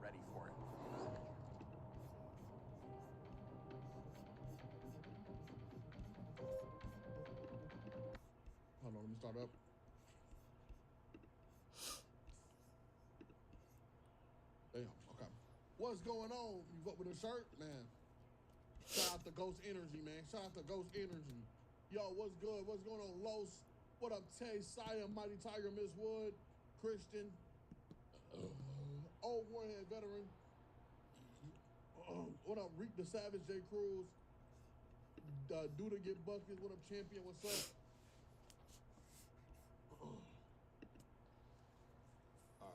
ready for it. Hold on, let me start up. Damn, okay. What's going on? You vote with a shirt? Man. Shout out to Ghost Energy, man. Shout out to Ghost Energy. Yo, what's good? What's going on, Los? What up, Tay, Saya, Mighty Tiger, Miss Wood, Christian, Old Warhead Veteran. What up, Reek the Savage, J. Cruz, Duda Get Buckets. What up, Champion? What's up? All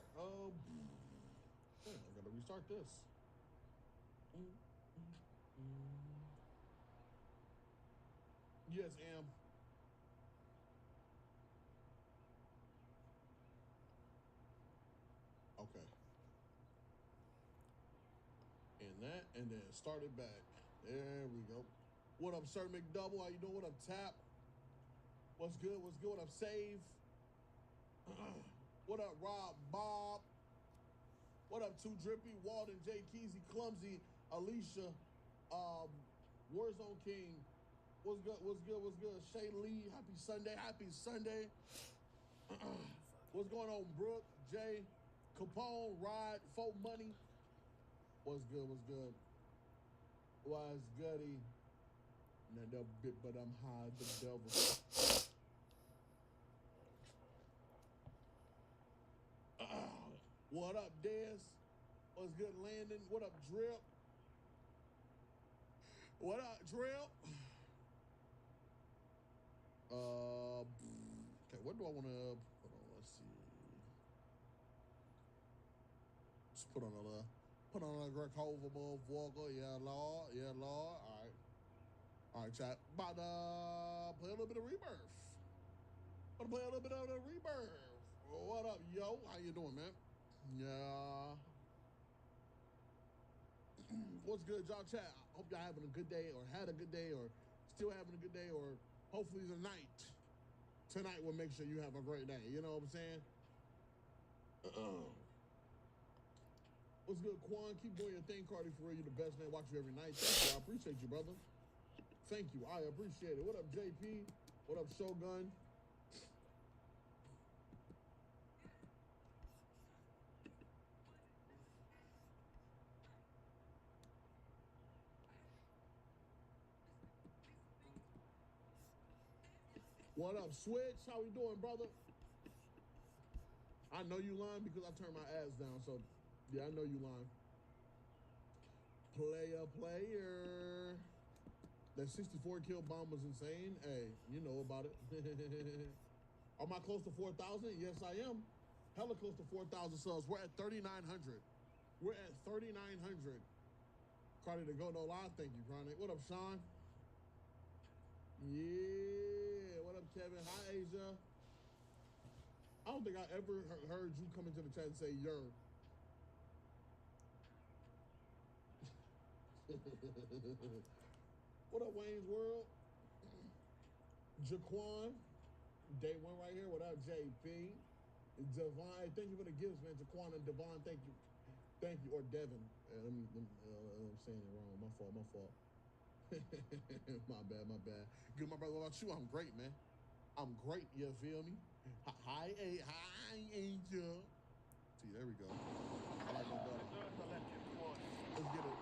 right, I gotta restart this. Yes, Am. Okay. And that, and then start it back. There we go. What up, Sir McDouble? How you doing? What up, Tap? What's good? What's good? What up, Save? What up, Rob, Bob? What up, Too Drippy, Walden, J. Keezy, Clumsy, Alicia, Warzone King. What's good? What's good? What's good? Shay Lee, happy Sunday. Happy Sunday. What's going on, Brooke, Jay, Capone, Rod, Folk Money? What's good? What's good? What's goody? Not that bit, but I'm high, the devil. What up, Dez? What's good, Landon? What up, Drip? What up, Drip? Okay, what do I want to put on? Let's see. Just put on a Greg Hova motherfucker. Yeah, Lord. Yeah, Lord. All right, chat. About to play a little bit of Rebirth. About to play a little bit of the Rebirth. What up, yo? How you doing, man? Yeah. What's good, y'all? Chat. I hope y'all having a good day, or had a good day, or still having a good day, or hopefully tonight will make sure you have a great day. You know what I'm saying? What's good, Quan? Keep doing your thing, Cardi, for real. You the best, man. Watch you every night. Thank you. I appreciate you, brother. Thank you. I appreciate it. What up, JP? What up, Shogun? What up, Switch? How we doing, brother? I know you lying because I turned my ads down, so yeah, I know you lying. Player. That 64 kill bomb was insane. Hey, you know about it. Am I close to 4,000? Yes, I am. Hella close to 4,000 subs. We're at 3,900. We're at 3,900. Cardi to go no lie. Thank you, Chronic. What up, Sean? Yeah. What up, Kevin? Hi, Asia. I don't think I ever heard you come into the chat and say "yer." What up, Wayne's World? Jaquan, day one right here. What up, JP? Devon, thank you for the gifts, man. Jaquan and Devon, thank you. Thank you. Or Devin. I'm saying it wrong. My fault. My bad. Good, my brother. What about you? I'm great, man. I'm great. You feel me? Hi, Angel. See, there we go. I like my brother. Let's get it.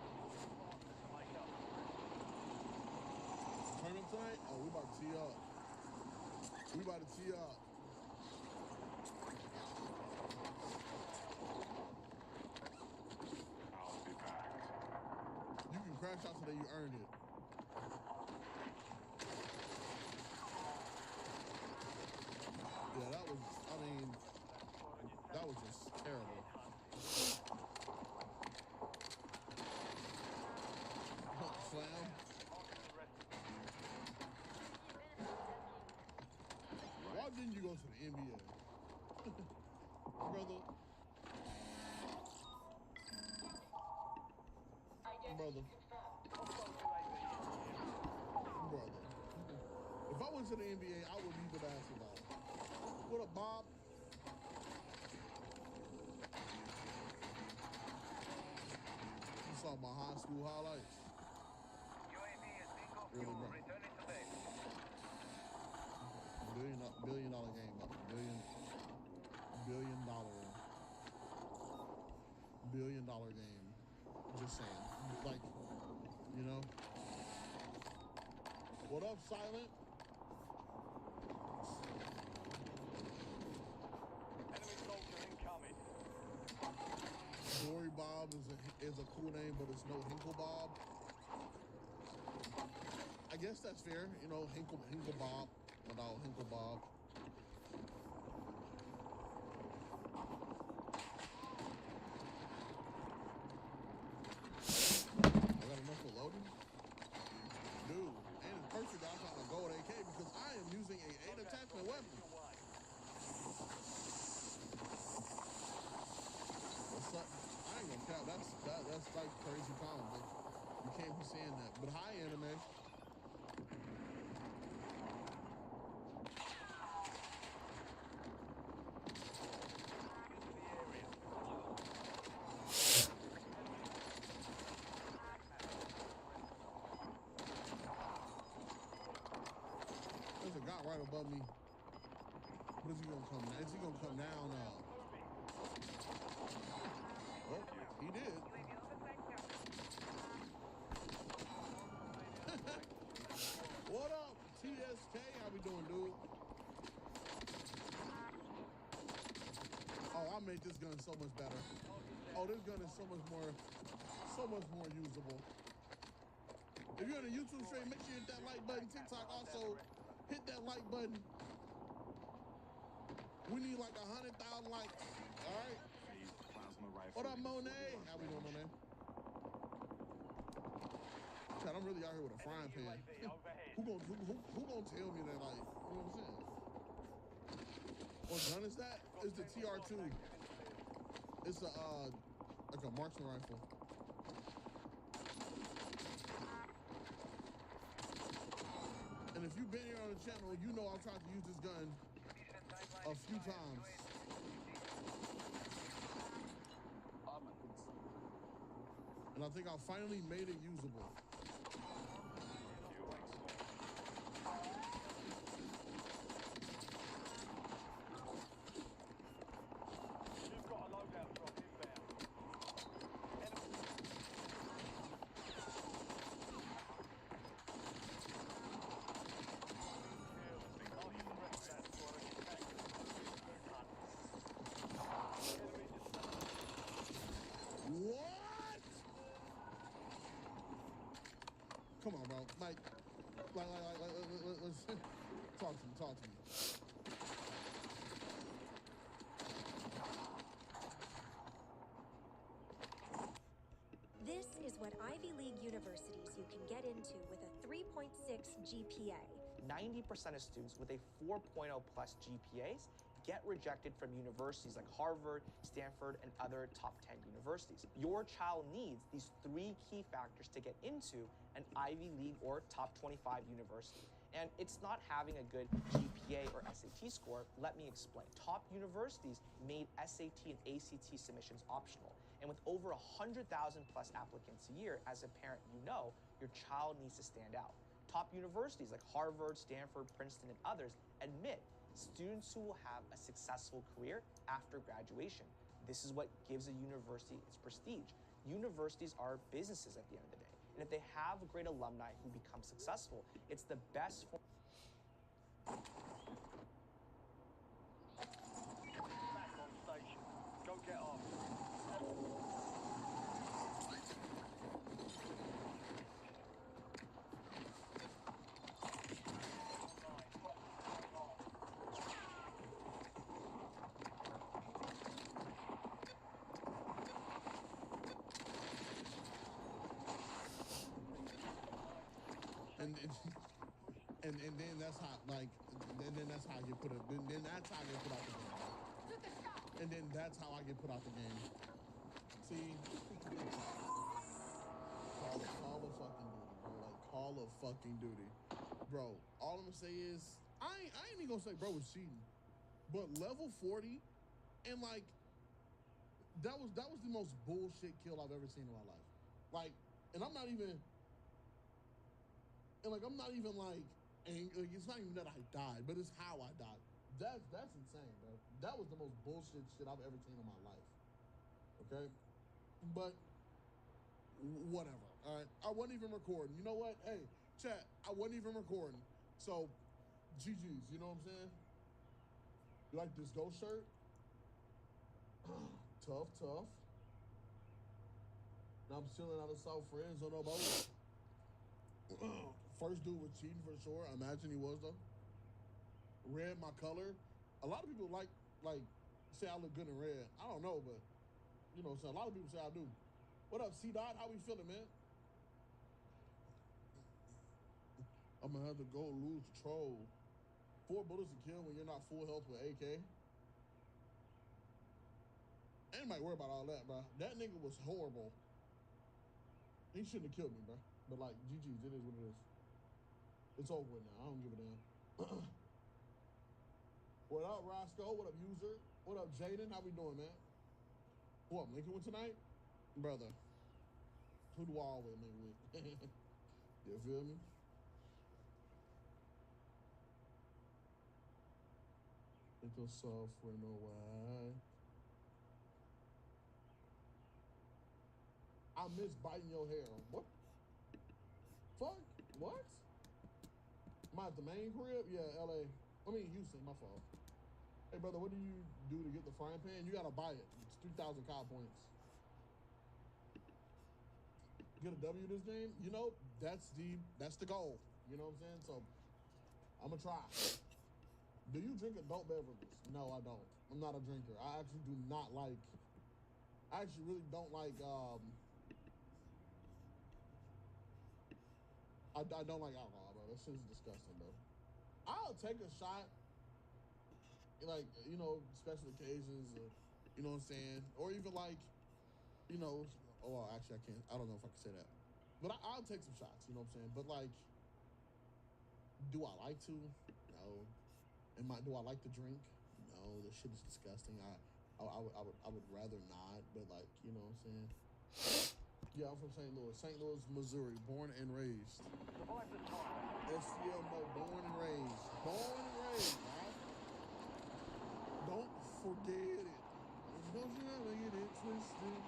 Turn up tonight? Oh, we about to tee up. We about to tee up. I'll be back. You can crash out today, you earned it. Yeah, that was just terrible. Slam. Why didn't you go to the NBA? Brother. If I went to the NBA, I would leave the basketball. What up, Bob? talking about high school highlights. UAV is bingo Really, fuel. bro? Returning to base. Billion dollar game, bro. Billion dollar game. Just saying. Like, you know. What up, Silent? Enemy soldier incoming. Glory Bob is a cool name, but it's no Hinkle Bob. I guess that's fair. You know, Hinkle Bob without Hinkle Bob. I got enough for loading? Dude, and it's perfect that I found a gold AK because I am using a 8 attachment weapon. What's up? I ain't gonna count. That's like crazy pound, bitch. You can't be saying that. But hi, anime. There's a guy right above me. What is he gonna come down? Is he gonna come down? Oh, he did. What up, TSK? How we doing, dude? Oh, I made this gun so much better. Oh, this gun is so much more usable. If you're on a YouTube stream, make sure you hit that like button. TikTok also, hit that like button. We need like 100,000 likes. All right. What up, Monet? How we doing, Monet? God, I'm really out here with a frying pan. who gonna tell me that, like, you know what I'm saying? What gun is that? It's the TR2. It's like a marksman rifle. And if you've been here on the channel, you know I've tried to use this gun a few times. And I think I finally made it usable. You've got a loadout drop inbound. What? Come on, bro. Like, let's talk to me. This is what Ivy League universities you can get into with a 3.6 GPA. 90% of students with a 4.0 plus GPAs get rejected from universities like Harvard, Stanford, and other top 10 universities. Your child needs these 3 key factors to get into an Ivy League or top 25 university. And it's not having a good GPA or SAT score. Let me explain. Top universities made SAT and ACT submissions optional. And with over 100,000 plus applicants a year, as a parent, you know your child needs to stand out. Top universities like Harvard, Stanford, Princeton, and others admit students who will have a successful career after graduation. This is what gives a university its prestige. Universities are businesses at the end of the day. And if they have great alumni who become successful, it's the best form. Back on station. Go get off. And then that's how, like, then that's how I get put up. Then that's how I get put out the game. And then that's how I get put out the game. See, call of fucking duty, bro. Like, call of fucking duty, bro. All I'm gonna say is I ain't even gonna say bro was cheating, but level 40, and like that was the most bullshit kill I've ever seen in my life. Like, and I'm not even, and like I'm not even like angry. Like, it's not even that I died, but it's how I died. That's insane, bro. That was the most bullshit shit I've ever seen in my life. Okay, but whatever. All right, I wasn't even recording. You know what? Hey, chat, I wasn't even recording. So, GG's. You know what I'm saying? You like this ghost shirt? Tough. Now I'm chilling out of South Friends on a boat. First dude was cheating for sure. I imagine he was though. Red, my color. A lot of people like say I look good in red. I don't know, but you know, so a lot of people say I do. What up, C Dot? How we feeling, man? I'm gonna have to go lose control. 4 bullets to kill when you're not full health with AK. Anybody worry about all that, bro. That nigga was horrible. He shouldn't have killed me, bro. But like, GG's, it is what it is. It's over with now. I don't give a damn. What up, Roscoe? What up, user? What up, Jaden? How we doing, man? Who I'm linking with tonight? Brother. Who do I always link with? You feel me? Think of software, no why. I miss biting your hair. What? Fuck? What? Am I at the main crib? Yeah, LA. I mean, Houston, my fault. Hey, brother, what do you do to get the frying pan? You gotta buy it. It's 3,000 COD points. Get a W this game? You know, that's the goal. You know what I'm saying? So, I'm gonna try. Do you drink adult beverages? No, I don't. I'm not a drinker. I actually do not like, I actually really don't like, I don't like alcohol, bro. That shit is disgusting, bro. I'll take a shot, like, you know, special occasions, or, you know what I'm saying? Or even like, you know, oh, actually, I can't, I don't know if I can say that. But I'll take some shots, you know what I'm saying? But like, do I like to? No. Do I like to drink? No, this shit is disgusting. I would rather not, but like, you know what I'm saying? Yeah, I'm from St. Louis, Missouri, born and raised. Survive the time. SCMO, born and raised. Born and raised, right? Don't forget it. Don't you ever get it twisted.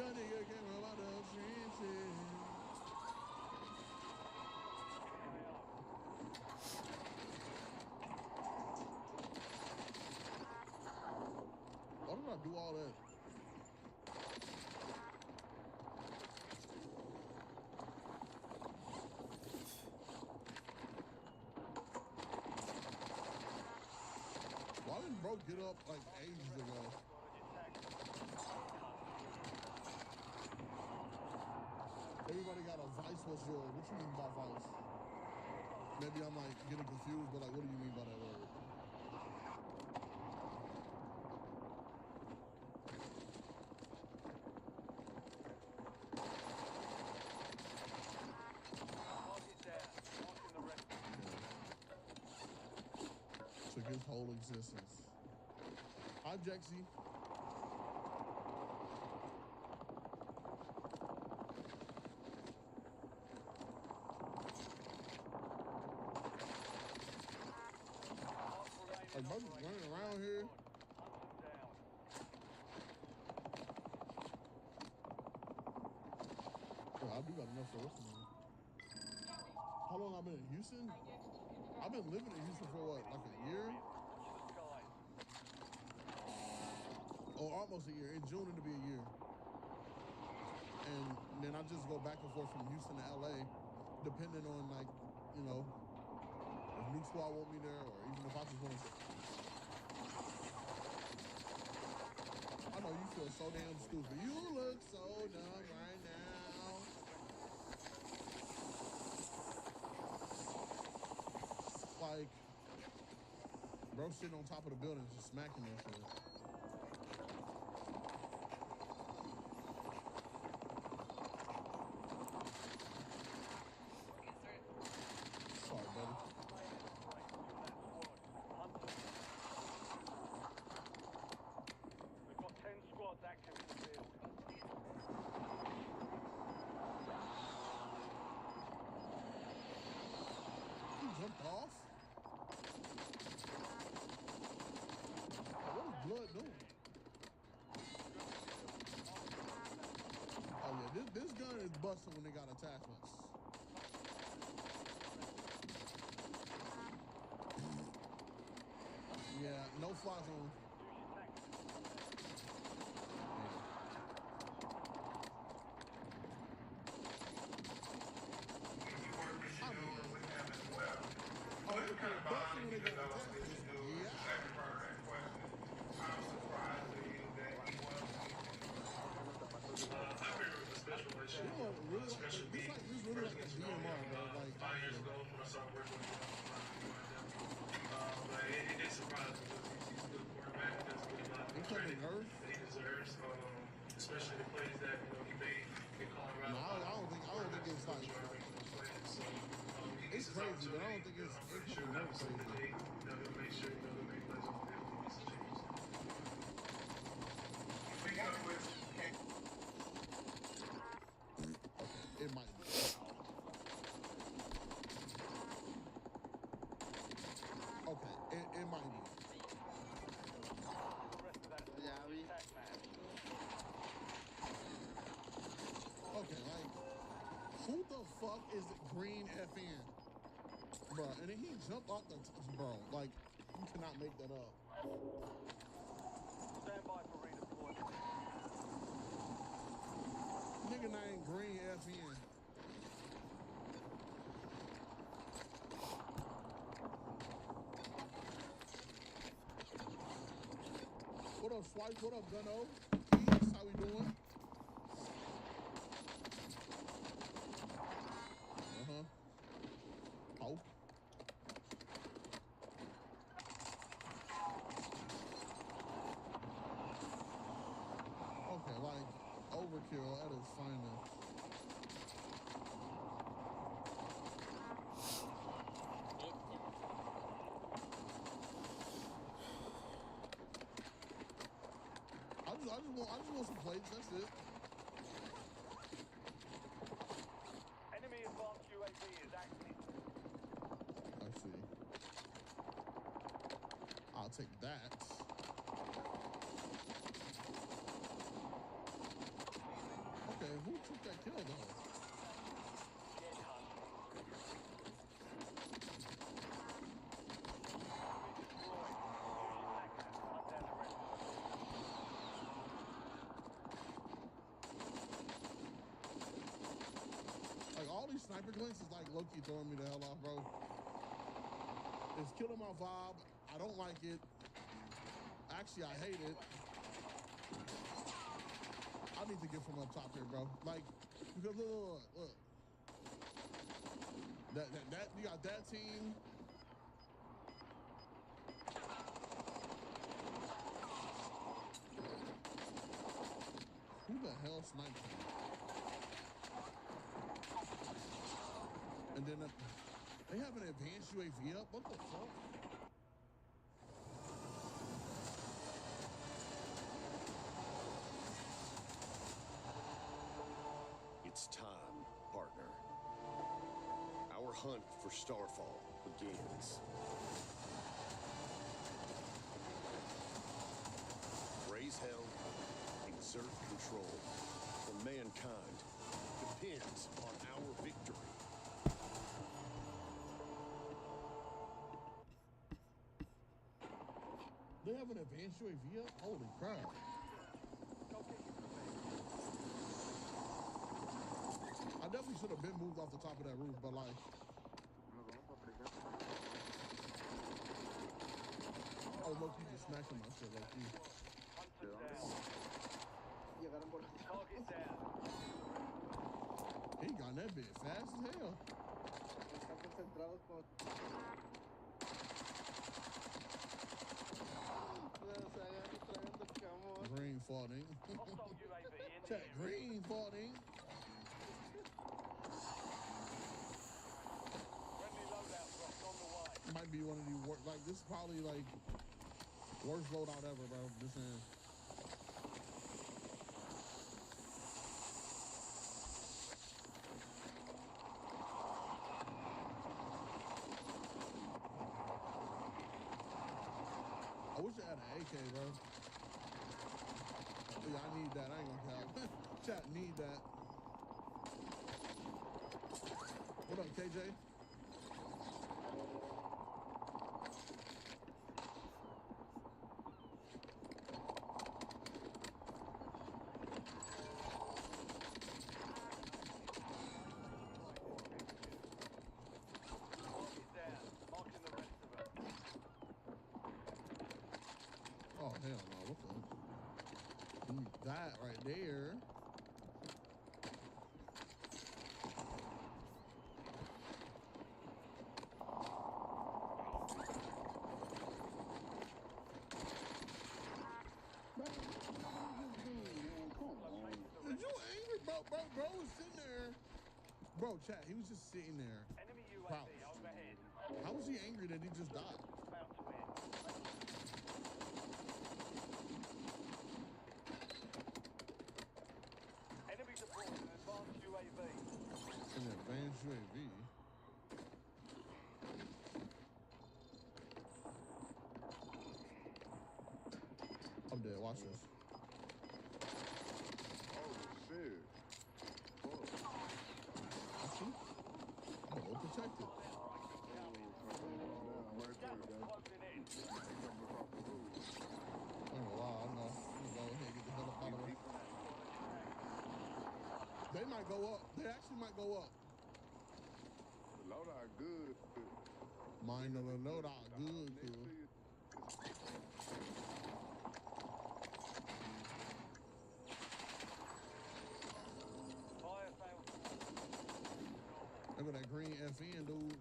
Young nigga came from out the trenches. Why did I do all that? Why didn't bro get up like ages ago? Everybody got a vice. What's yours? What you mean by vice? Maybe I'm like getting confused, but like, what do you mean by that word? Took his whole existence. Hi, Jexy. Like, bro's running around here. Yeah, I do got enough for listening. How long I've been in Houston? I've been living in Houston for what, like a year? Oh, almost a year. In June, it'll be a year. And then I just go back and forth from Houston to LA, depending on like, you know, if Nuke Squad want me there, or even if I just want to. I know you feel so damn stupid. You look so dumb right now. Like, bro sitting on top of the building just smacking that shit. Sorry, buddy. We've got 10 squads active in the field. busting when they got attachments. Yeah, no fly zone. Especially the plays that he made in Colorado. No, I don't think it's like it's crazy, but I don't think it's crazy. Make sure they make plays on the field. It might be. Okay, it might be. Okay, like, who the fuck is Green FN? Bro, and then he jumped off the bro, like, you cannot make that up. Stand by for redeployment. Nigga named Green FN. What up, Swipe? What up, Gunno? Peace, how we doing? Oh. Okay, like, overkill at its finest. I just want some plates, that's it. Enemy advanced UAV is active. I see. I'll take that. Okay, who took that kill though? Sniper glints is like low-key throwing me the hell off, bro. It's killing my vibe. I don't like it. Actually, I hate it. I need to get from up top here, bro. Like, because look. That you got that team. Who the hell sniped me? And then they have an advanced UAV up? What the fuck? It's time, partner. Our hunt for Starfall begins. Raise hell, exert control. For mankind depends on our victory. They have an advanced UAV up? Holy crap. I definitely should have been moved off the top of that roof, but like... Oh, low-key just smashing my shit, low-key. Target down. He got that bit fast as hell. Green faulting. Hostile UAV in the Chat, area. green faulting. Friendly loadout drops on the way. Might be one of the worst. Like, this is probably like worst loadout ever, bro. This is. I wish I had an AK, bro. Yeah, I need that. I ain't gonna count. Chat, need that. What up, KJ? Target down. Marking the rest of them. Oh, hell no. What the? That right there. Is you angry, bro? Bro was sitting there. Bro, chat, he was just sitting there. Enemy Crouch. UAV overhead. How was he angry that he just died? About to end. Enemy deployed an advanced UAV. An advanced UAV. I'm dead. Watch this. Oh shit. Fuck. I see. I'm well protected. Oh, down right Gas there, is guys. closing in. Coming across the road. I ain't gonna lie. I'm gonna go ahead and get the hell up out of there. They might go up. They actually might go up. The loadout good. Mine of the loadout. Good, Next to cool. you. Fire failed. Look at that green FN, dude.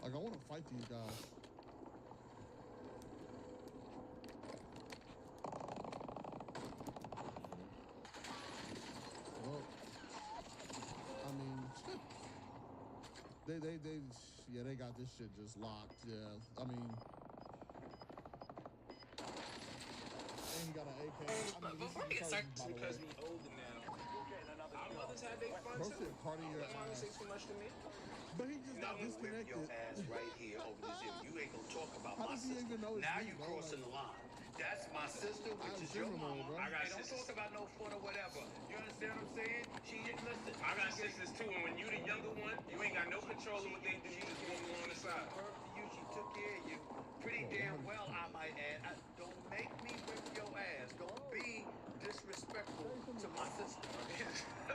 Like, I want to fight these guys. Well, I mean, yeah, they got this shit just locked. Yeah, I mean, and he got an AK. I mean, this Before I is get the started, by the because way. we older now. You're getting another Our shot. mothers had their fun Bro too. said party your Let mama ass. say too much to me. But he just got I'm gonna whip disconnected. your ass right here over the zip. You ain't gonna talk about How my does he sister. even know it's Now me, you bro? crossing Like, the line. That's my sister, which I'm is your criminal, mama. bro. I got Hey, don't sisters. talk about no fun or whatever. You understand what I'm saying? Listen. I got sisters too, and when you the younger one, you ain't got no control of what they do. You just go along the side. Birth to you, she took care of you pretty Bro, damn 100%. well, I might add. Don't make me whip your ass. Don't be disrespectful to my sister. You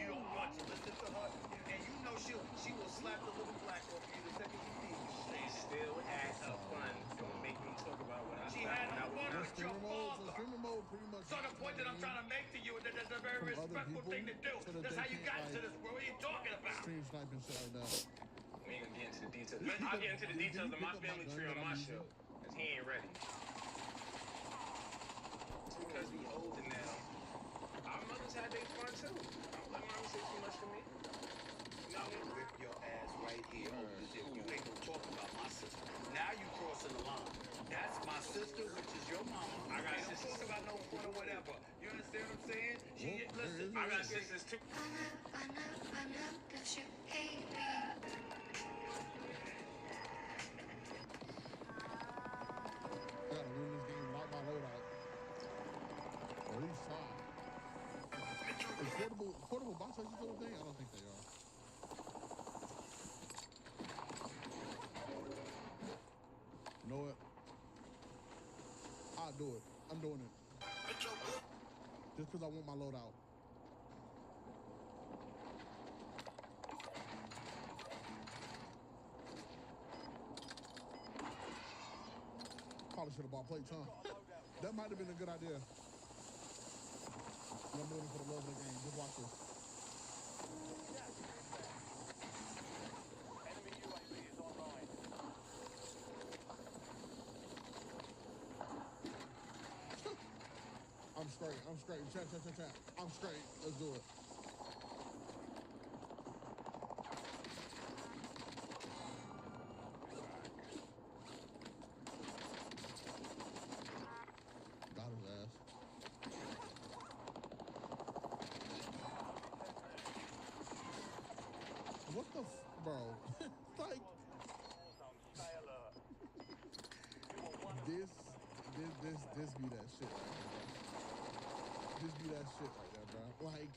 don't want to listen to her, and you know she will slap the living black off you the second she sees you. They still had her fun. Don't make me talk about what I She found had when I her was fun young. with your father. streamer mode pretty much. So the point that I'm trying to make to you is that that's a very From other respectful people thing to do. so that That's they how you can't, got to like, this world. What are you talking about? Stream sniping shit like that. We ain't gonna get into the details. I'll get into the Did you details of my pick up my family gun tree that on I'm my using? show, because he ain't ready. It's because we older now. Our mothers had their fun too. Don't let mama say too much to me. I'm gonna whip your ass right here over the zip. You ain't gonna talk about my sister. Now you crossing the line. That's my sister, which is your mama. I got Don't sisters. talk about no fun or whatever. You understand what I'm saying? Listen. I got sisters too. I gotta win this game without my loadout. Or at least try. Is portable box races still a thing? I don't think they are. You know what? I'll do it. I'm doing it. Just because I want my loadout. Probably should have bought plates, huh? That might have been a good idea. But I'm doing it for the love of the game. Just watch this. Enemy UAV is online. I'm straight. I'm straight. Chat. I'm straight. Let's do it. Got his ass. What the bro? Like Stay alert. this be that shit right here, bro. just be that shit right there, bro. Like,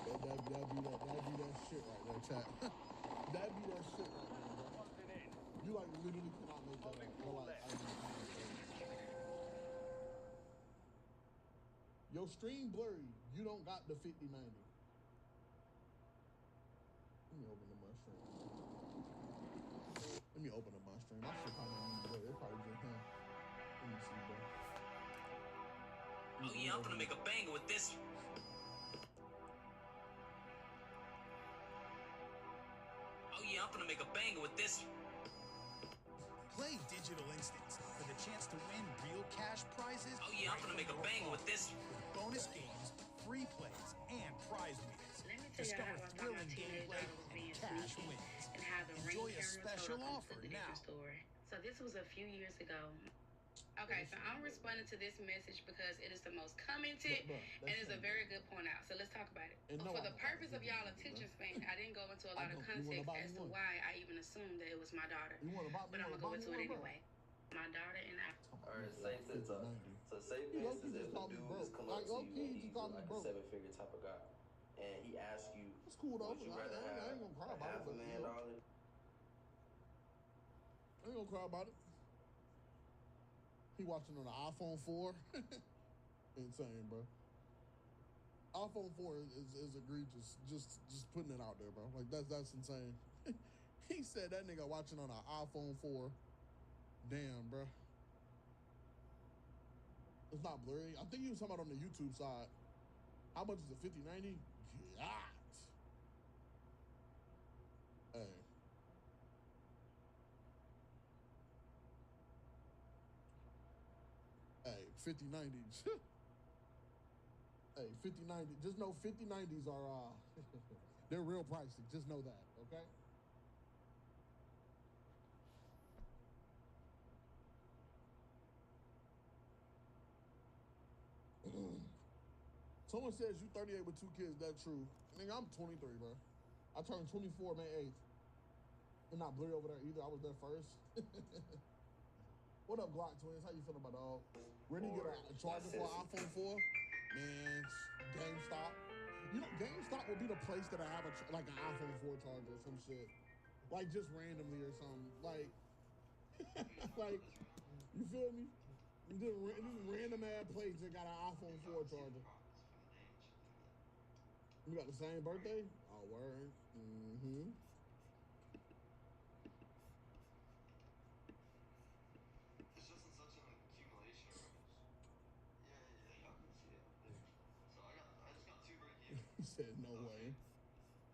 that'd be that shit right there, chat. That'd be that shit right there, bro. Closing in. You like literally cannot make that up. But like, your stream blurry. You don't got the 5090. Let me open the mushroom. Let me open the mushroom. I should probably use blurry. It probably just him. Let me see, bro. Oh yeah, I'm gonna make a banger with this. Oh yeah, I'm gonna make a banger with this. Play Digital Instants for the chance to win real cash prizes. Oh yeah, I'm gonna make a banger with this. Bonus games, free plays, and prize wheels. Let me tell you how I thought my teenage daughter was being cash sneaky wins. and how the Enjoy ring a camera special told a offer completely now. different story. So this was a few years ago. Okay, so I'm responding to this message because it is the most commented and it's a very good point out. So let's talk about it. And So no, for the I- purpose of y'all attention span, I didn't go into a lot of know. You wanna context buy as me to one? why I even assumed that it was my daughter. You want to buy me? But I'm gonna go into it anyway. My daughter and I. Alright, say to talk. So say for instance if a dude just come up to you and he's like a 7-figure type of guy, and he asks you, It's cool though. would you I rather ain't have gonna cry a about half it, a but, million you know, dollars? I ain't gonna cry about it. He watching on the iPhone 4. Insane, bro. iPhone 4 is egregious. Just putting it out there, bro. Like that's insane. He said that nigga watching on an iPhone 4. Damn, bro. It's not blurry. I think he was talking about on the YouTube side. How much is a 5090? God. Hey. Hey, 5090s. Hey, 5090. Just know 5090s are they're real pricey. Just know that, okay? Someone says you 38 with 2 kids. That's true. Nigga, I'm 23, bro. I turned 24 May 8th. I'm not blurry over there either. I was there first. What up, Glock twins? How you feeling about dog? Where do you get a charger for an iPhone 4? Man, GameStop. You know, GameStop would be the place that I have like an iPhone 4 charger or some shit. Like just randomly or something. Like, like, you feel me? Just random ass place that got an iPhone 4 charger. You got the same birthday? Oh, word. Mm-hmm. It's just in such an accumulation range. Yeah, y'all can see it up there. So I just got 2 break even. He said, no way.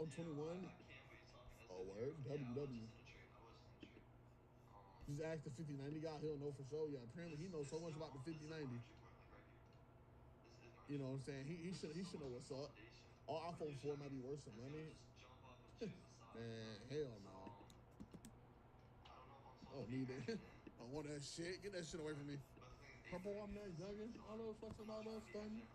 I'm 21. I can't wait talking. Oh, word. WW. Just ask the 5090 guy. He'll know for sure. Yeah, apparently he knows so much about the 5090. You know what I'm saying? He should know what's up. Our iPhone 4 might be worth some money. Man, hell no. I don't need it. I want that shit. Get that shit away from me. Purple, I'm that youngin'. All those fucking all that stunning.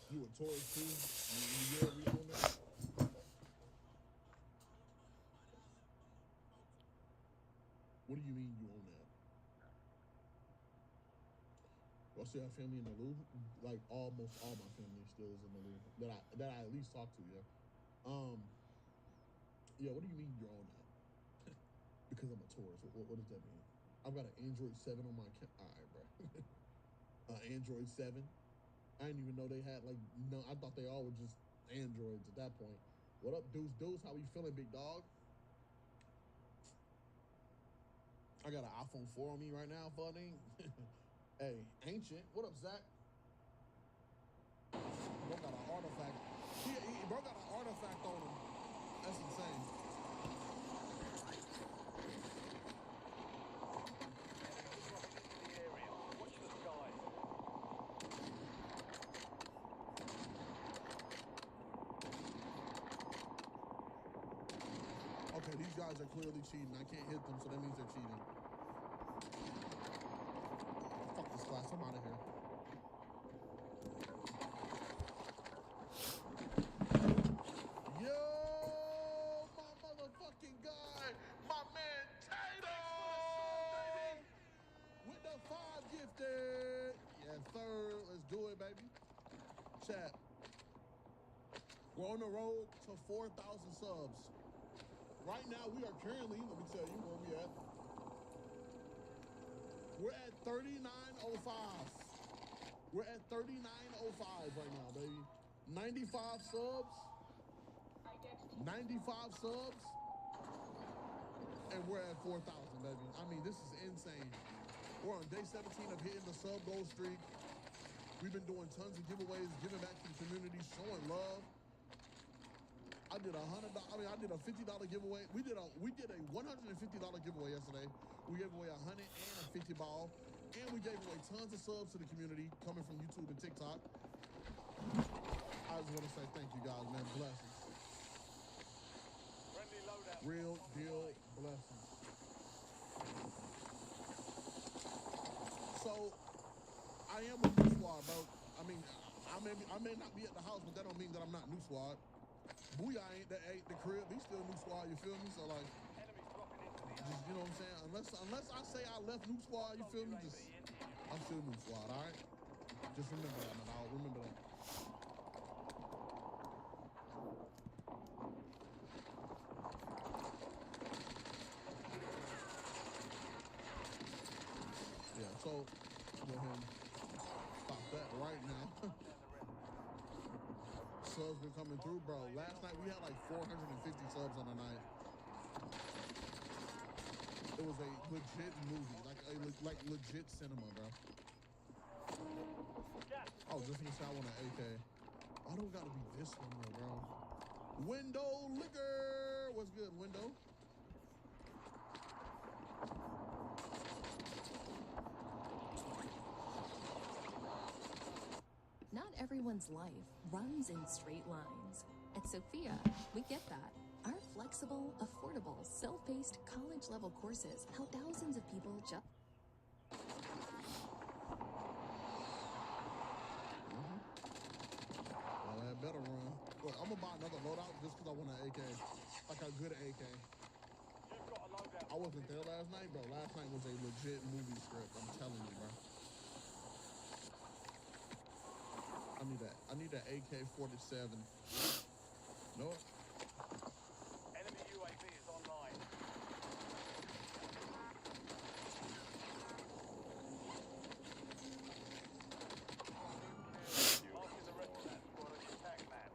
You a Taurus too? You own that? What do you mean you own that? Well, I still have family in the Louvre. Like almost all my family still is in the Louvre that I at least talk to. Yeah. Yeah. What do you mean you own that? Because I'm a Taurus. What does that mean? I've got an Android 7 on my all right, bro. Android 7. I didn't even know they had like no. I thought they all were just Androids at that point. What up, Deuce? How you feeling, big dog? I got an iPhone 4 on me right now, buddy. Hey, ancient. What up, Zach? Bro got an artifact. Bro got an artifact on him. That's insane. Watch the skies. Okay, these guys are clearly cheating. I can't hit them, so that means they're cheating. Fuck this class. I'm out of here. do it, baby. Chat. We're on the road to 4,000 subs. Right now, we are currently, let me tell you where we at. We're at 3905. We're at 3905 right now, baby. 95 subs. 95 subs. And we're at 4,000, baby. I mean, this is insane. We're on day 17 of hitting the sub goal streak. We've been doing tons of giveaways, giving back to the community, showing love. I did I did a $50 giveaway. We did a $150 giveaway yesterday. We gave away $100 and a 50 ball. And we gave away tons of subs to the community coming from YouTube and TikTok. I just want to say thank you guys, man. Blessings. Friendly loadout. Real deal blessings. So I am with New Squad, bro. I mean, I may not be at the house, but that don't mean that I'm not New Squad. Booyah ain't the crib. He's still New Squad, you feel me? So like, just, you know what I'm saying? Unless I say I left New Squad, you feel me? Just, I'm still New Squad, all right? Just remember that, man. I'll remember that. Yeah, so go ahead and stop that right now. Subs been coming through, bro. Last night we had like 450 subs on the night. It was a legit movie, like legit cinema, bro. Oh, just gonna say I want an AK. I don't gotta be this one though, bro. Window Liquor, what's good, Window? Not everyone's life runs in straight lines. At Sophia, we get that. Our flexible, affordable, self-paced college-level courses help thousands of people just... Well, that better run. Look, I'm gonna buy another loadout just because I want an AK. Like a good AK. I wasn't there last night, bro. Last night was a legit movie script. I'm telling you, bro. I need that AK-47. No. Enemy UAV is online. Marking the rest of that squad as your tag man.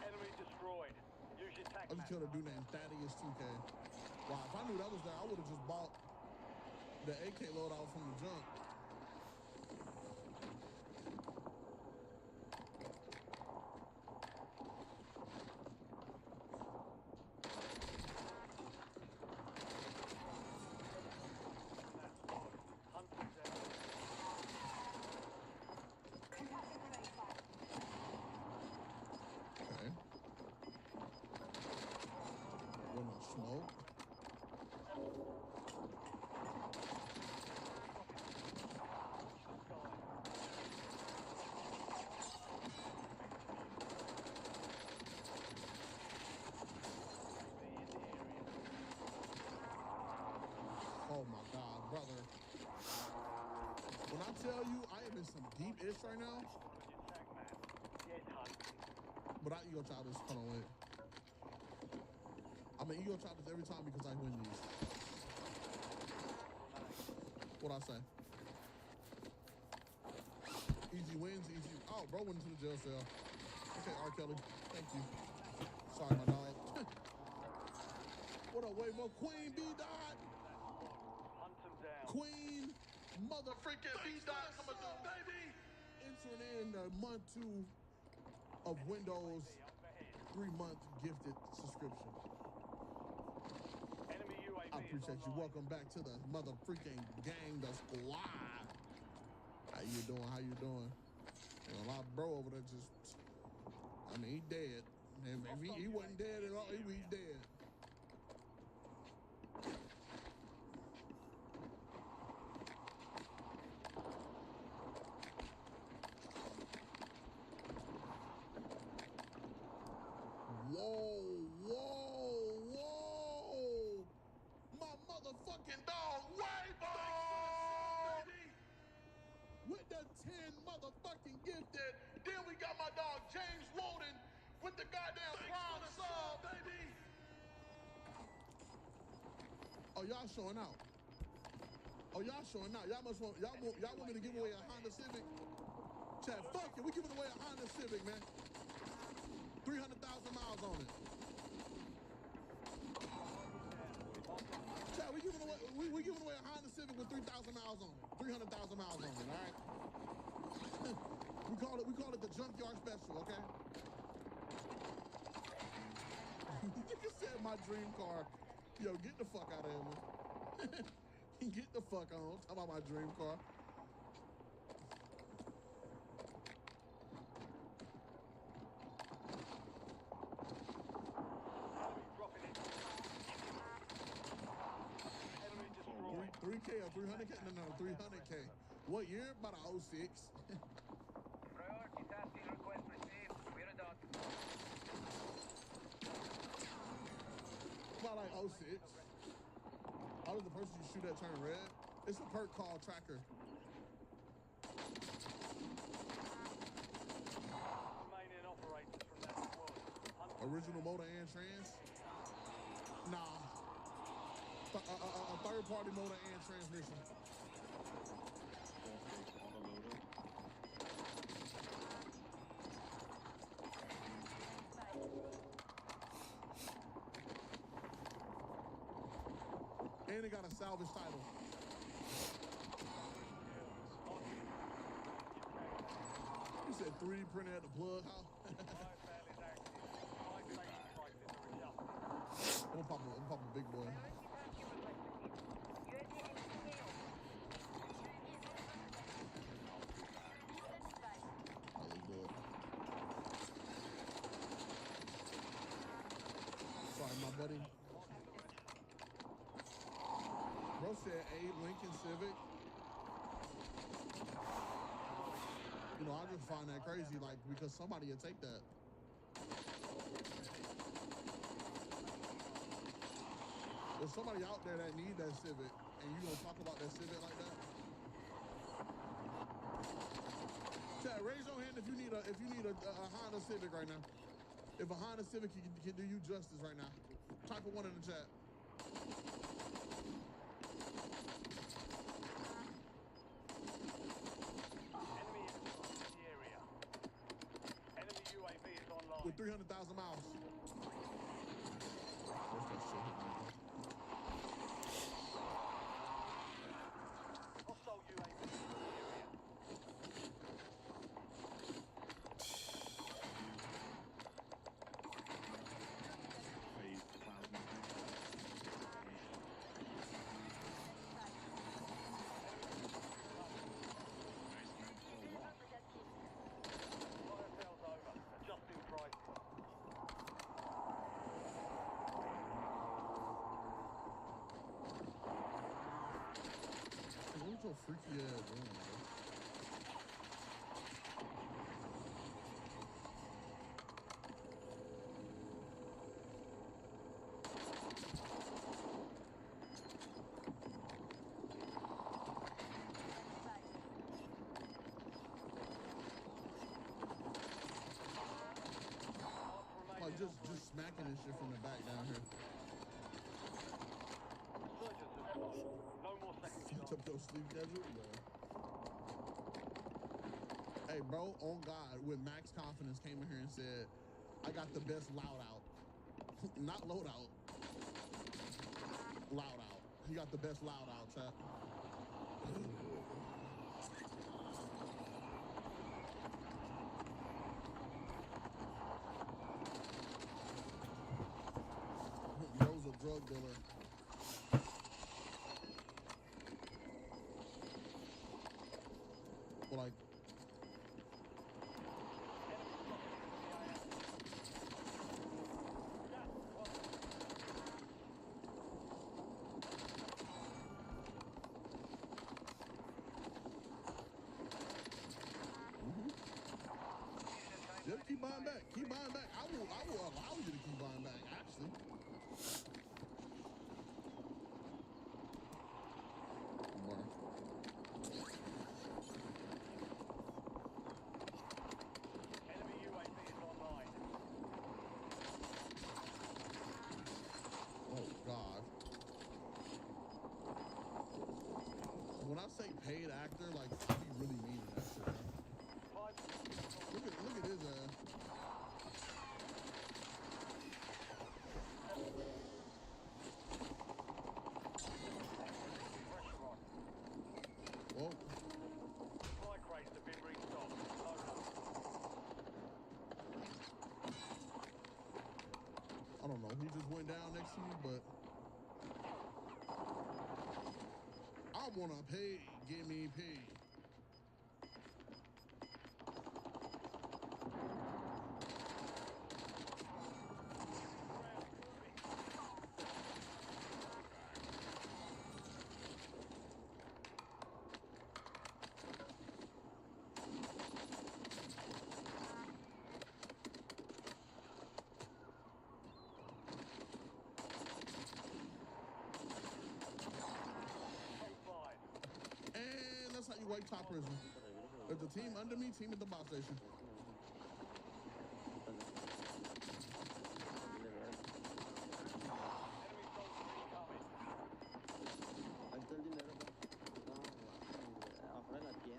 Enemy destroyed. Use your tag I just killed a dude named Thaddeus 2K. Wow, if I knew that was there, I would have just bought the AK loadout from the jump. Smoke. Oh my God, brother. When I tell you I am in some deep ish right now, but I ego chop this. Hold on, wait. I'm an ego chop this every time because I win these. What'd I say? Easy wins, easy. Oh, bro went into the jail cell. Okay, R. Kelly. Thank you. Sorry, my dog. What up, Wavo? Queen B Dot. Queen mother freaking B Dot coming through, baby. Entering in the month 2 of Windows 3-month gifted subscription. I appreciate you. Welcome back to the mother freaking gang, the squad. How you doing? How you doing? And a lot of bro over there just, I mean, he dead. And if he wasn't dead at all, he dead. Whoa, whoa, whoa. My motherfucking dog, Wavo! James Walden with the goddamn prime sub, baby. Oh, y'all showing out. Oh, y'all showing out. Y'all want me to give away a Honda Civic? Chad, fuck it. We giving away a Honda Civic, man. 300,000 miles on it. Chad, we giving away a Honda Civic with 3,000 miles on it. 300,000 miles on it, all right? we call it the junkyard special, okay? You said my dream car. Yo, get the fuck out of here, man. Get the fuck on. Talk about my dream car. Enemy destroyed. 3K or 300K? No, 300K. What year? About a 06. Priority tasking request received. We're done. About like 06. I was the person you shoot at turn red. It's a perk called Tracker. Remaining operators from that squad. Original motor and trans? Nah. A third-party motor and transmission. And it got a salvage title. You said 3D printer at the plug house? I'm gonna pop a big boy. Oh, let's do it. Sorry, my buddy. Bro said Abe Lincoln Civic. You know, I just find that crazy, like, because somebody would take that. There's somebody out there that need that Civic, and you gonna talk about that Civic like that? Chat, raise your hand if you need a Honda Civic right now. If a Honda Civic can do you justice right now. Type a 1 in the chat. With 300,000 miles. Where's that shit? Hostile UAV in the area. Fire sales over. Adjusting prices. What's your freaky ass doing, bro? Like just smacking this shit from the back down here. No more second Fucked up your sleep schedule, bro. Hey, bro, on God, with max confidence came in here and said, I got the best loud out. Not load out. Loud out. He got the best loud out, chat. Bro's a drug dealer. But like, just keep buying back. Keep buying back. I will allow you to keep buying back, actually. I say paid actor, like I be really meaning that shit. Bro. Look at his ass. Whoa. Supply crates have been restocked. Load up. I don't know who just went down next to me, but I wanna pay. Give me pay. And that's how you wipe top prison. There's a team under me, team at the boss station.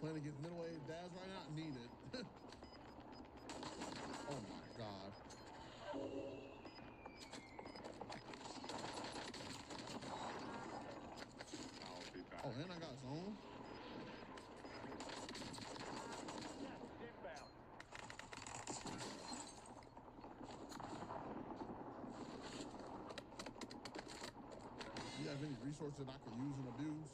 Playing against middle-aged dads right now, needed. Oh my god. Oh, and I got zone. Inbound. Do you have any resources that I can use and abuse?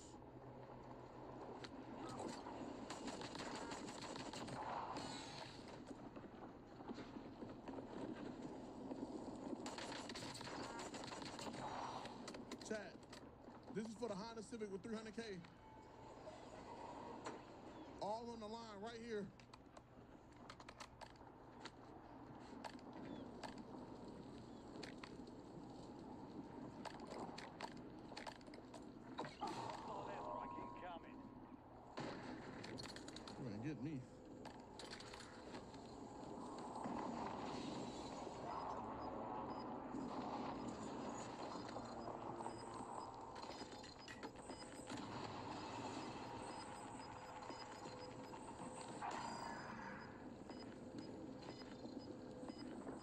Chat, this is for the Honda Civic with 300K. All on the line right here. You ain't getting me.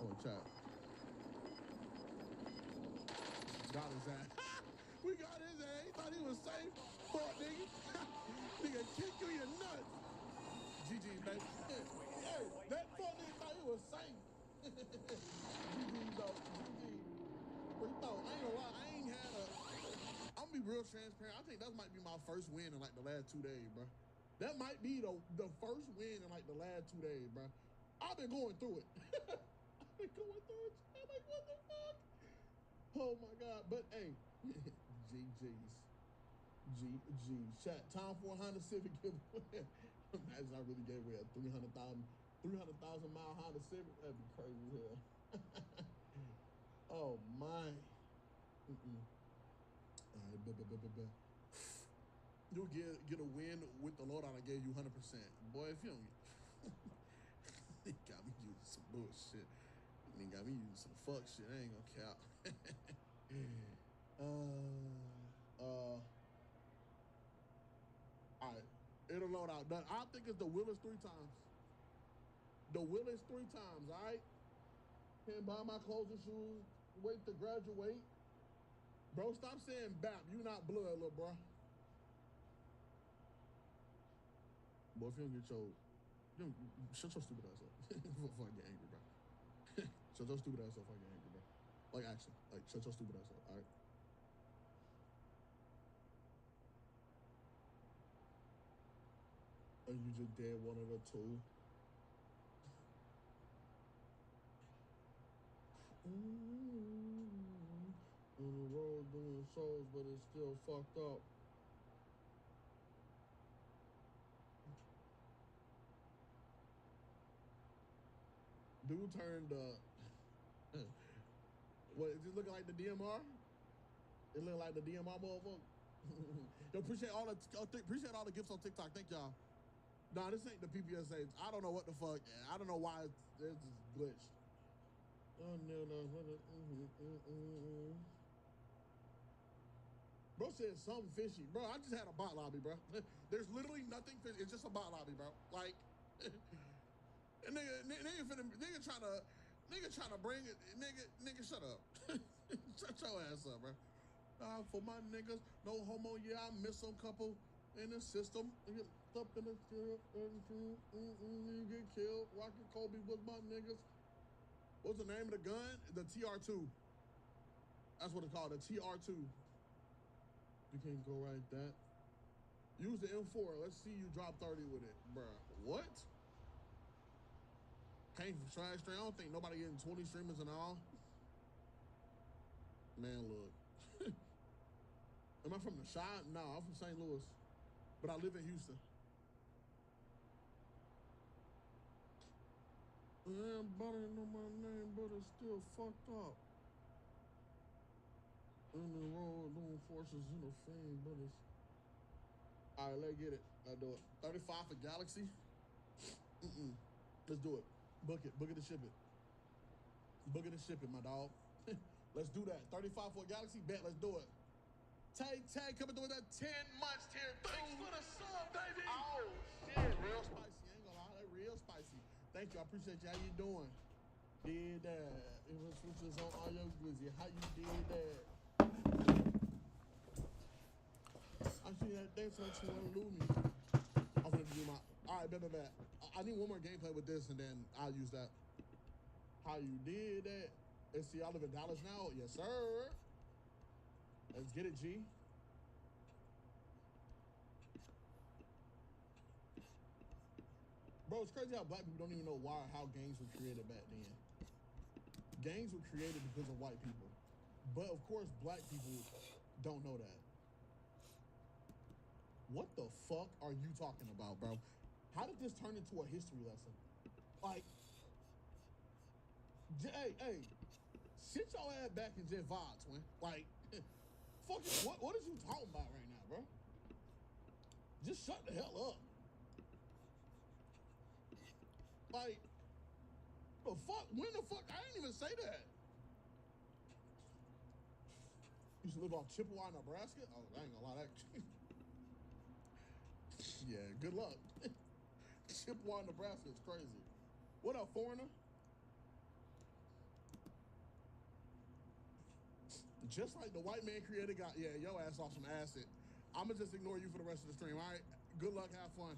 Oh, chat. Got his ass. We got his ass. He thought he was safe. Fuck, nigga. Nigga kick you in your nuts. GG, baby. Hey, that fuck nigga thought he was safe. GG, though. GG. But though, I ain't gonna lie. I ain't had a... I'm gonna be real transparent. I think that might be my first win in like the last 2 days, bro. That might be the first win in like the last 2 days, bro. I've been going through it. I've been going through it. I'm like, what the fuck? Oh my God. But hey, GG's. GG. Chat. Time for a Honda Civic giveaway. Imagine I really gave away a 300,000 mile Honda Civic. That'd be crazy as hell. Oh my. All right, you'll get a win with the loadout I gave you 100%. Boy, if you don't it got me using some bullshit. It got me using some fuck shit. I ain't gonna count. All right, it'll load out. Done. I think it's the Willis 3 times. The Willis 3 times. All right. Can't buy my clothes and shoes. Wait to graduate. Bro, stop saying BAP. You not blood, little bro. Boy, if you don't get your... shut your stupid ass up. Before I get angry, bro. Shut your stupid ass up before I get angry, bro. Like, actually. Like, shut your stupid ass up, all right? And you just did one of the two. On the road doing shows, but it's still fucked up. Dude turned what is this looking like the DMR? It look like the DMR motherfucker. Yo, appreciate all the gifts on TikTok. Thank y'all. Nah, this ain't the PPSA. I don't know what the fuck. I don't know why it's just glitched. Oh no. Bro said something fishy. Bro, I just had a bot lobby, bro. There's literally nothing fishy. It's just a bot lobby, bro. Like, nigga trying to bring it. Nigga, shut up. Shut your ass up, bro. For my niggas, no homo. Yeah, I miss some couple in the system. Get up in the you get killed. Rocket Kobe was my niggas. What's the name of the gun? The TR2. That's what it's called, the TR2. You can't go right that. Use the M4. Let's see you drop 30 with it, bruh. What? Came from trash straight. I don't think nobody getting 20 streamers and all. Man, look. Am I from the Chi? No, I'm from St. Louis, but I live in Houston. Man, buddy know my name, but it's still fucked up. In the road, doing forces in the fame, but it's... All right, let's get it. Let's do it. 35 for Galaxy? Let's do it. Book it to ship it. Book it to ship it, my dog. Let's do that. 35 for Galaxy, bet, let's do it. Tay coming through with that 10 months tier 2. Thanks for the sub, baby. Oh, shit. Real spicy. I ain't gonna lie, that real spicy. Thank you. I appreciate you. How you doing? Did that. It was switches on all your glizzy. How you did that? I see that dance like you want to lose me. I'm gonna do my. All right, bet. I need one more gameplay with this, and then I'll use that. How you did that? Let's see. I live in Dallas now. Yes, sir. Let's get it, G. Bro, it's crazy how black people don't even know why or how gangs were created back then. Gangs were created because of white people. But, of course, black people don't know that. What the fuck are you talking about, bro? How did this turn into a history lesson? Like, hey, sit your ass back and just vibe, twin. Like, fuck it, what is you talking about right now, bro? Just shut the hell up. Like, the fuck? When the fuck? I didn't even say that. Used to live off Chippewa, Nebraska? Oh, I ain't gonna lie, that. Yeah, good luck. Chippewa, Nebraska is crazy. What up, foreigner? Just like the white man created God. Yeah, your ass off some acid. I'ma just ignore you for the rest of the stream, all right? Good luck, have fun.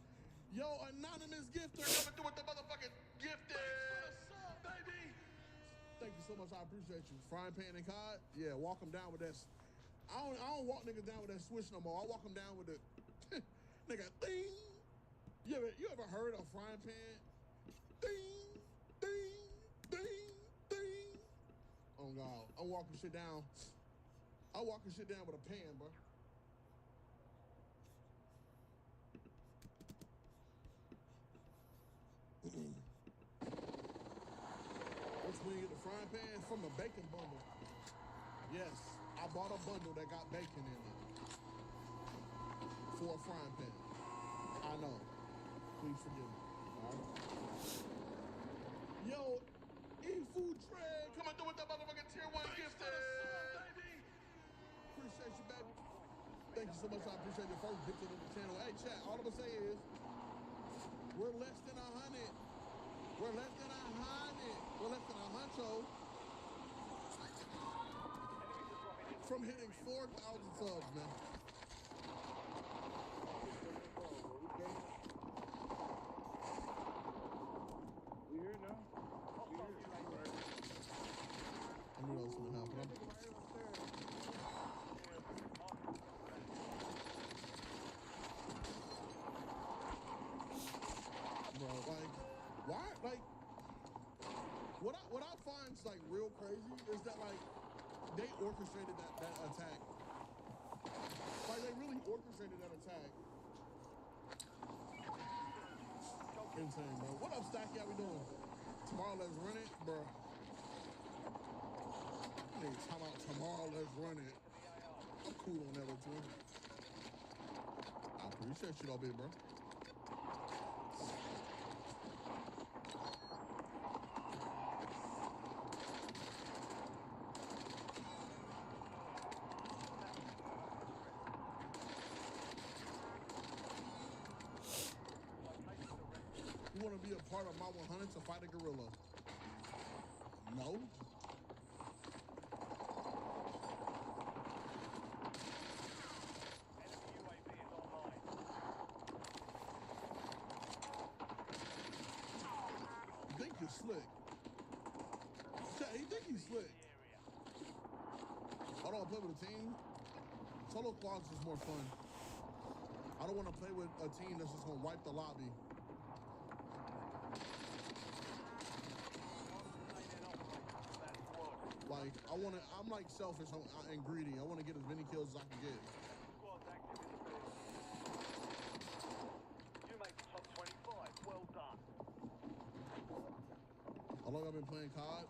Yo, anonymous gifter coming through with the motherfucking gifted. Thanks for the sub, baby. Thank you so much, I appreciate you. Frying pan and cod? Yeah, walk them down with that. I don't walk niggas down with that switch no more. I walk them down with the nigga ding. You ever heard of frying pan? Ding, ding, ding, ding. Oh God, I'm walking shit down. I'm walking shit down with a pan, bro. Which when you get the frying pan from the bacon bundle. Yes, I bought a bundle that got bacon in it for a frying pan. I know. Please forgive me. All right. Yo, E-Food Trade coming through with that motherfucking tier 1 gift. Appreciate you, baby. Thank you so much. I appreciate your first gift to the channel. Hey, chat, all I'm gonna say is we're less than 100. We're less than 100. We're less than a huncho from hitting 4,000 subs, man. We here now? I knew that was gonna happen. Bro, like, why? Like, what I find is like real crazy is that like they orchestrated that attack. Like they really orchestrated that attack. Insane, bro. What up, Stacky? How we doing? Tomorrow, let's run it, bro. Hey, time out. Tomorrow, let's run it. I'm cool on that one, too. I appreciate you, though, big bro. be a part of my 100 to fight a gorilla? No. You think you're slick? Yeah, he think he's slick. I don't play with a team. Solo squads is more fun. I don't want to play with a team that's just gonna wipe the lobby. Like, I'm like selfish and greedy. I want to get as many kills as I can get. You make the top 25. Well done. How long I've been playing COD?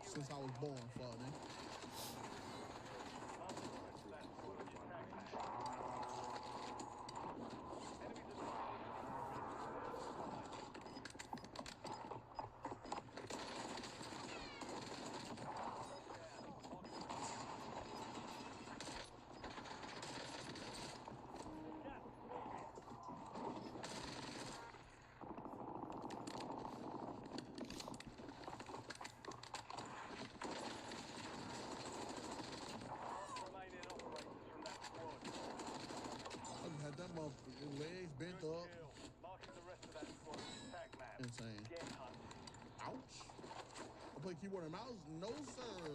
Since I was born, funny. That motherfucker legs bent up. Marking the rest of that squad. Tag man. Insane. Get hunted. Ouch. I play keyboard and mouse? No, sir.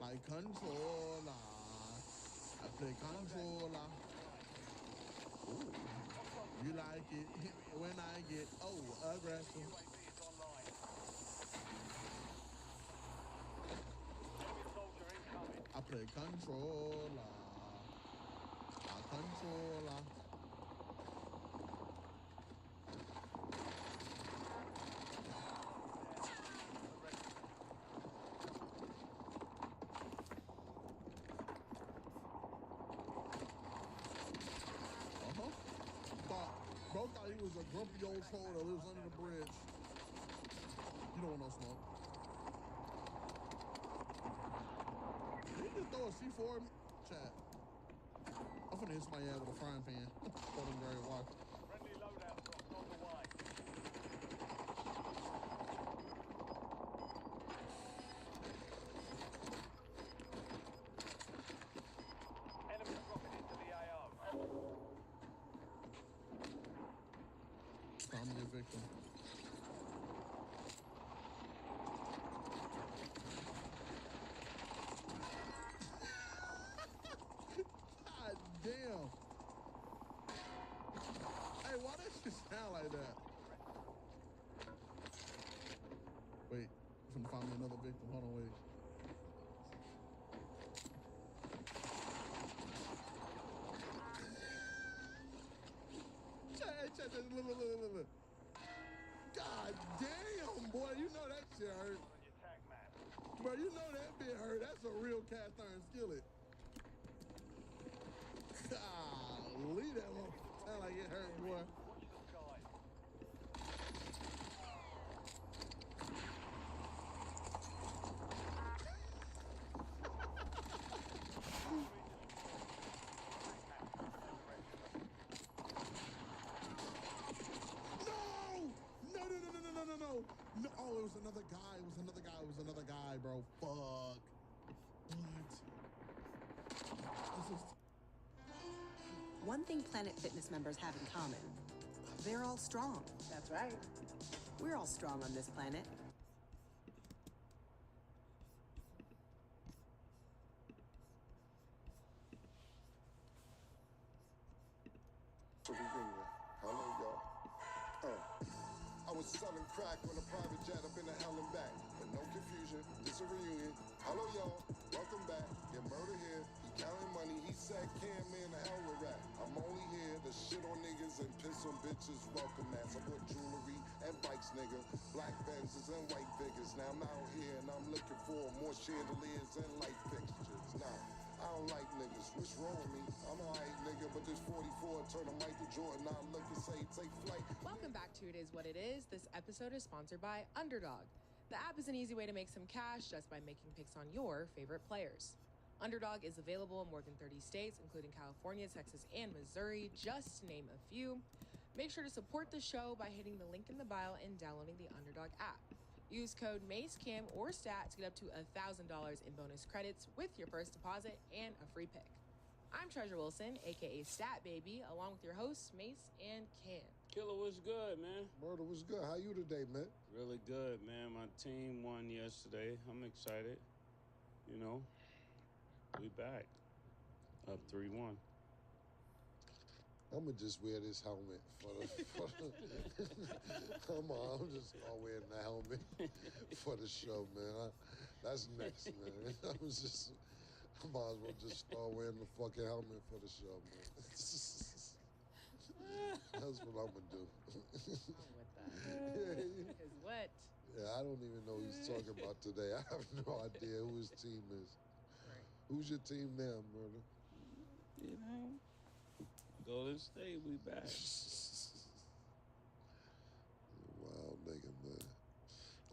Like controller. I play controller. Ooh. You like it when I get aggressive. I play controller. Controller. Bro thought he was a grumpy old troll that lives under the bridge. You don't want no smoke. Did he just throw a C4 at me? Chat. I'm finna hit somebody out with a frying pan. Throw them very watch. Friendly loadout drops on the way. Enemy dropping into the AO. I'm your victim. God damn. Hey, why does it sound like that? Wait, I'm finna find me another victim. Hold on, wait. Look. God damn, boy, you know that shit hurt. Bro, you know that bit hurt. That's a real cast iron skillet. Golly, that motherfucker sound like it hurt, boy. No, oh, it was another guy, bro. Fuck. What? One thing Planet Fitness members have in common, they're all strong. That's right. We're all strong on this planet. Hello, y'all. I was selling crack on a private jet up in the hell and back. But no confusion, this a reunion. Hello, y'all. Welcome back. Get murder here. He counting money. He said, Cam, man, the hell with rap. I'm only here to shit on niggas and piss on bitches. Welcome, ass. I bought jewelry and bikes, nigga. Black Benzes and white Vickers. Now I'm out here and I'm looking for more chandeliers and light fixtures. Nah. I don't like niggas. What's wrong with me? I'm alright, nigga, but this 44 turn a Michael Jordan. I look and say, take flight. Welcome back to It Is What It Is. This episode is sponsored by Underdog. The app is an easy way to make some cash just by making picks on your favorite players. Underdog is available in more than 30 states, including California, Texas, and Missouri, just to name a few. Make sure to support the show by hitting the link in the bio and downloading the Underdog app. Use code MACECAM or STAT to get up to $1,000 in bonus credits with your first deposit and a free pick. I'm Treasure Wilson, aka Stat Baby, along with your hosts, Mace and Cam. Killer, what's good, man? Murder, what's good? How you today, man? Really good, man. My team won yesterday. I'm excited. You know, we back. Up 3-1. I'm gonna just wear this helmet for the come on, I'm just start wearing the helmet for the show, man. That's next, man. I might as well just start wearing the fucking helmet for the show, man. That's what I'm gonna do. I'm with that. Is what? Yeah, I don't even know who he's talking about today. I have no idea who his team is. Right. Who's your team now, Murder? You know, Golden State, we back. Wow, nigga, man.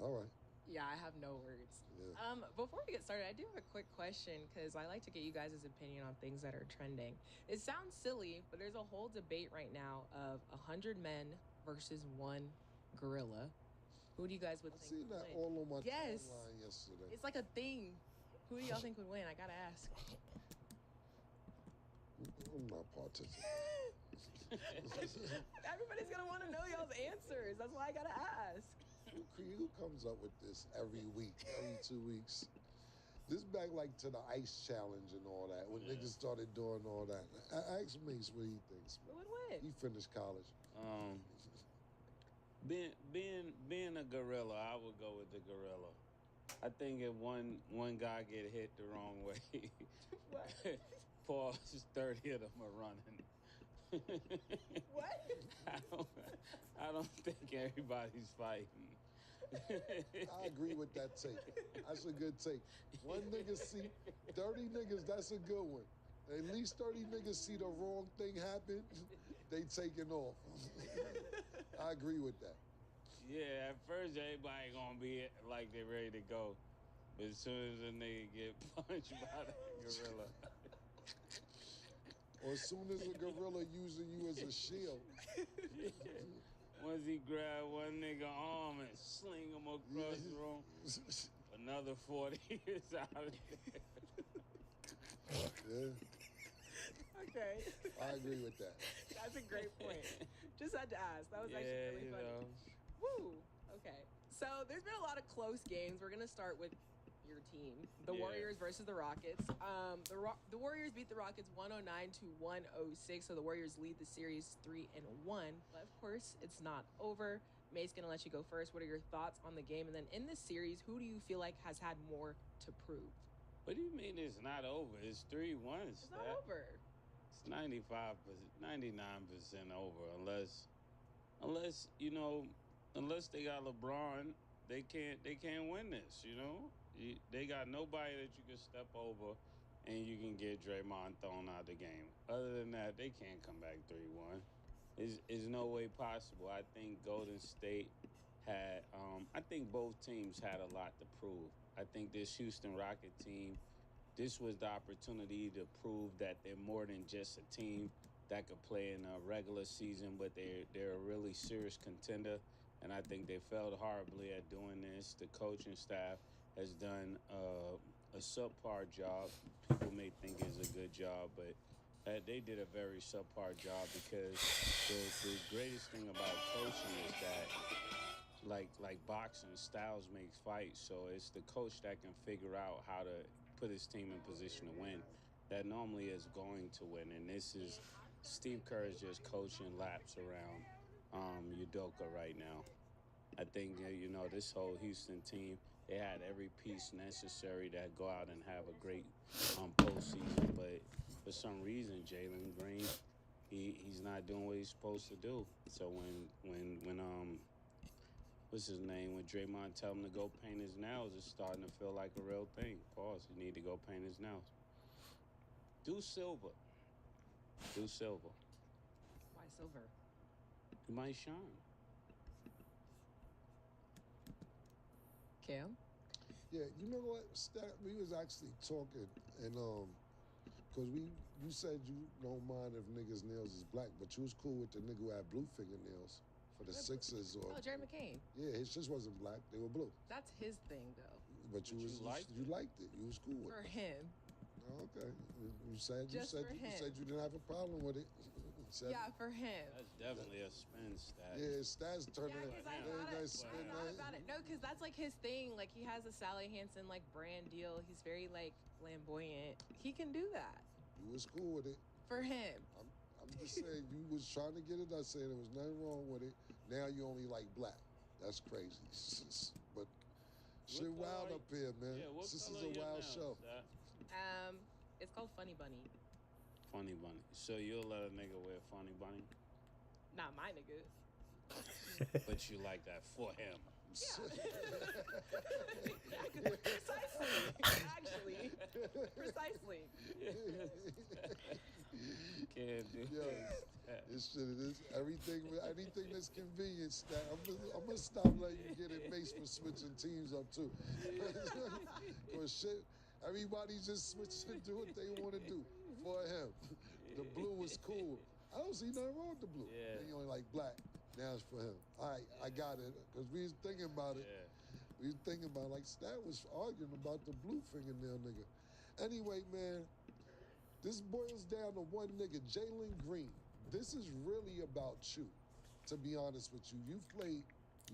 All right. Yeah, I have no words. Yeah. Before we get started, I do have a quick question because I like to get you guys' opinion on things that are trending. It sounds silly, but there's a whole debate right now of 100 men versus one gorilla. Who do you guys would think seen would that win? all on my Yes. timeline yesterday. It's like a thing. Who do y'all think would win? I gotta ask. I'm not participating. Everybody's gonna want to know y'all's answers. That's why I gotta ask. Who comes up with this every week, every 2 weeks? This back like to the ice challenge and all that. When niggas started doing all that. Ask Mace what he thinks. Who would win? He finished college. Being a gorilla, I would go with the gorilla. I think if one guy get hit the wrong way, Paul's 30 of them are running. What? I don't think everybody's fighting. I agree with that take. That's a good take. One nigga see 30 niggas, that's a good one. At least 30 niggas see the wrong thing happen, they taking off. I agree with that. Yeah, at first everybody gonna be like they ready to go. But as soon as a nigga get punched by the gorilla. Or as soon as a gorilla using you as a shield. Once he grab one nigga arm and sling him across the room, another 40 is out of there. Yeah. Okay. I agree with that. That's a great point. Just had to ask. That was actually really funny. Woo. Okay. So there's been a lot of close games. We're gonna start with your team, the Warriors versus the Rockets. The Warriors beat the Rockets 109 to 106, so the Warriors lead the series 3-1. But of course, it's not over. May's gonna let you go first. What are your thoughts on the game? And then in this series, who do you feel like has had more to prove? What do you mean it's not over? It's 3-1. It's not over. It's 99% over, unless you know, unless they got LeBron, they can't win this. You know, they got nobody that you can step over, and you can get Draymond thrown out the game. Other than that, they can't come back 3-1. Is no way possible. I think Golden State had. I think both teams had a lot to prove. I think this Houston Rocket team, this was the opportunity to prove that they're more than just a team that could play in a regular season, but they're a really serious contender. And I think they failed horribly at doing this. The coaching staff has done a subpar job. People may think it's a good job, but they did a very subpar job because the greatest thing about coaching is that, like boxing, styles makes fights. So it's the coach that can figure out how to put his team in position to win. That normally is going to win. And this is Steve Kerr is just coaching laps around Udoka right now. I think, you know, this whole Houston team, they had every piece necessary to go out and have a great postseason. But for some reason, Jalen Green, he's not doing what he's supposed to do. So when what's his name? When Draymond tell him to go paint his nails, it's starting to feel like a real thing. Pause. You need to go paint his nails. Do silver. Do silver. Why silver? You might shine. Cam? Yeah, you know what? We was actually talking, and because you said you don't mind if niggas' nails is black, but you was cool with the nigga who had blue fingernails for the Sixers or. Oh, Jerry McCain. Yeah, his just wasn't black; they were blue. That's his thing, though. But you liked it. You was cool with For it. him. Oh, okay. You said Just for him. you said you didn't have a problem with it. Yeah, for him. That's definitely a spin stat. Yeah, stats turning Yeah, because I thought about it. No, because that's like his thing. Like he has a Sally Hansen like brand deal. He's very like flamboyant. He can do that. You was cool with it. For him. I'm just saying you was trying to get it. I said there was nothing wrong with it. Now you only like black. That's crazy. But shit wild up here, man. Yeah, This is a wild show. It's called Funny Bunny. Funny Bunny. So you'll let a nigga wear Funny Bunny? Not my nigga. But you like that for him. Precisely. Actually. Precisely. Can't do Yo, that. this shit is anything that's convenient. I'm gonna stop letting you get it maced for switching teams up too. Cause shit, everybody's just switching and do what they want to do for him. The blue was cool. I don't see nothing wrong with the blue. Yeah. He only like black. Now it's for him. All right, I got it. Cause we was thinking about it. Yeah. We was thinking about like Stat was arguing about the blue fingernail nigga. Anyway, man, this boils down to one nigga, Jalen Green. This is really about you, to be honest with you. You played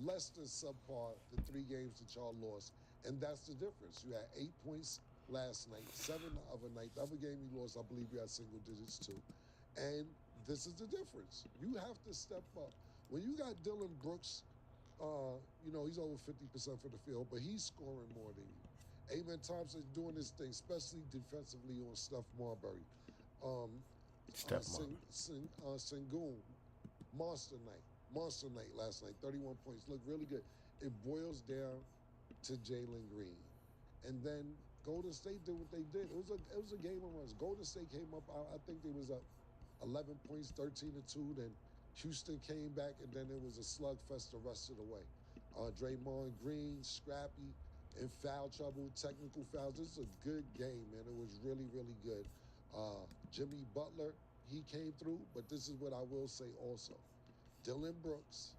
less than subpar the 3 games that y'all lost, and that's the difference. You had 8 points last night, 7 the other night. The other game you lost, I believe you had single digits too. And this is the difference. You have to step up. When you got Dylan Brooks, he's over 50% for the field, but he's scoring more than you. Amen Thompson doing his thing, especially defensively on Steph Marbury. Sengun, Monster night last night, 31 points, looked really good. It boils down to Jalen Green. And then Golden State did what they did. It was a game of runs. Golden State came up, I think they was up 11 points, 13-2. Then Houston came back, and then it was a slugfest the rest of the way. Draymond Green, scrappy, in foul trouble, technical fouls. This is a good game, man. It was really, really good. Jimmy Butler, he came through, but this is what I will say also. Dylan Brooks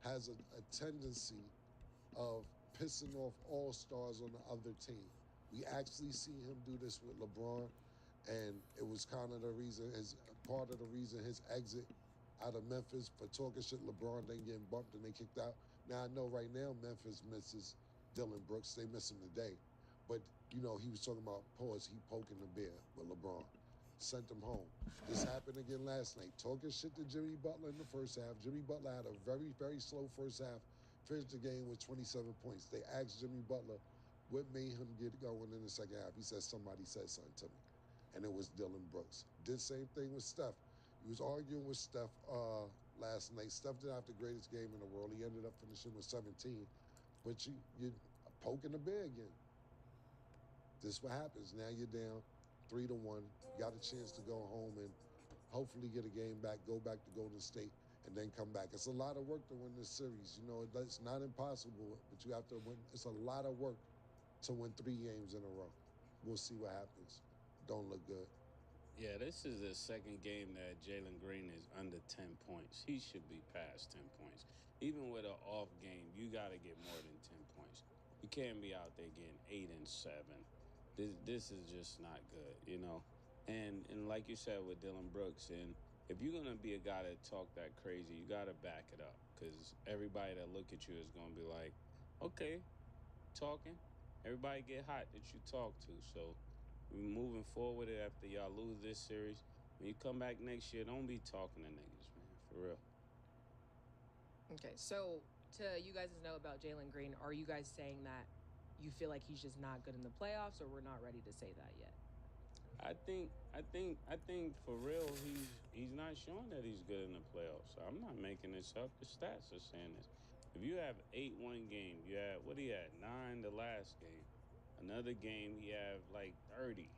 has a tendency of pissing off all-stars on the other team. We actually see him do this with LeBron, and it was kind of part of the reason his exit out of Memphis for talking shit. LeBron then getting bumped and they kicked out. Now I know right now Memphis misses Dylan Brooks. They miss him today. But, he was talking about he poking the bear with LeBron. Sent him home. This happened again last night. Talking shit to Jimmy Butler in the first half. Jimmy Butler had a very, very slow first half. Finished the game with 27 points. They asked Jimmy Butler what made him get going in the second half. He said, somebody said something to me. And it was Dylan Brooks. Did same thing with Steph. He was arguing with Steph last night. Steph didn't have the greatest game in the world. He ended up finishing with 17. But you're poking the bear again. This is what happens. Now you're down 3-1. Got a chance to go home and hopefully get a game back, go back to Golden State, and then come back. It's a lot of work to win this series. It's not impossible, but you have to win. It's a lot of work to win 3 games in a row. We'll see what happens. Don't look good. Yeah, this is the second game that Jalen Green is under 10 points. He should be past 10 points. Even with an off game, you got to get more than 10 points. You can't be out there getting 8 and 7. This is just not good, And like you said with Dylan Brooks, and if you're going to be a guy that talk that crazy, you got to back it up, because everybody that look at you is going to be like, okay, talking. Everybody get hot that you talk to. So we're moving forward after y'all lose this series. When you come back next year, don't be talking to niggas, man, for real. Okay, so to you guys know about Jalen Green, are you guys saying that you feel like he's just not good in the playoffs, or we're not ready to say that yet? I think for real, he's not showing that he's good in the playoffs. I'm not making this up. The stats are saying this. If you have 8 one game, you had, what he had, 9 the last game. Another game, he had like 30.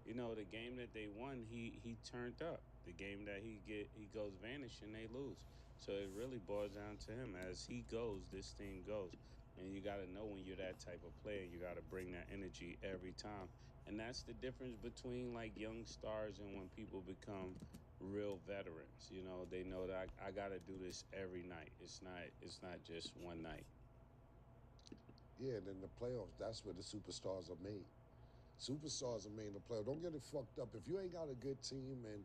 The game that they won, he turned up. The game that he goes vanishing, they lose. So it really boils down to him. As he goes, this team goes. And you got to know when you're that type of player, you got to bring that energy every time. And that's the difference between like young stars and when people become real veterans. You know, they know that I got to do this every night. It's not just one night. Yeah, and in the playoffs, that's where the superstars are made. Superstars are made in the playoffs. Don't get it fucked up. If you ain't got a good team and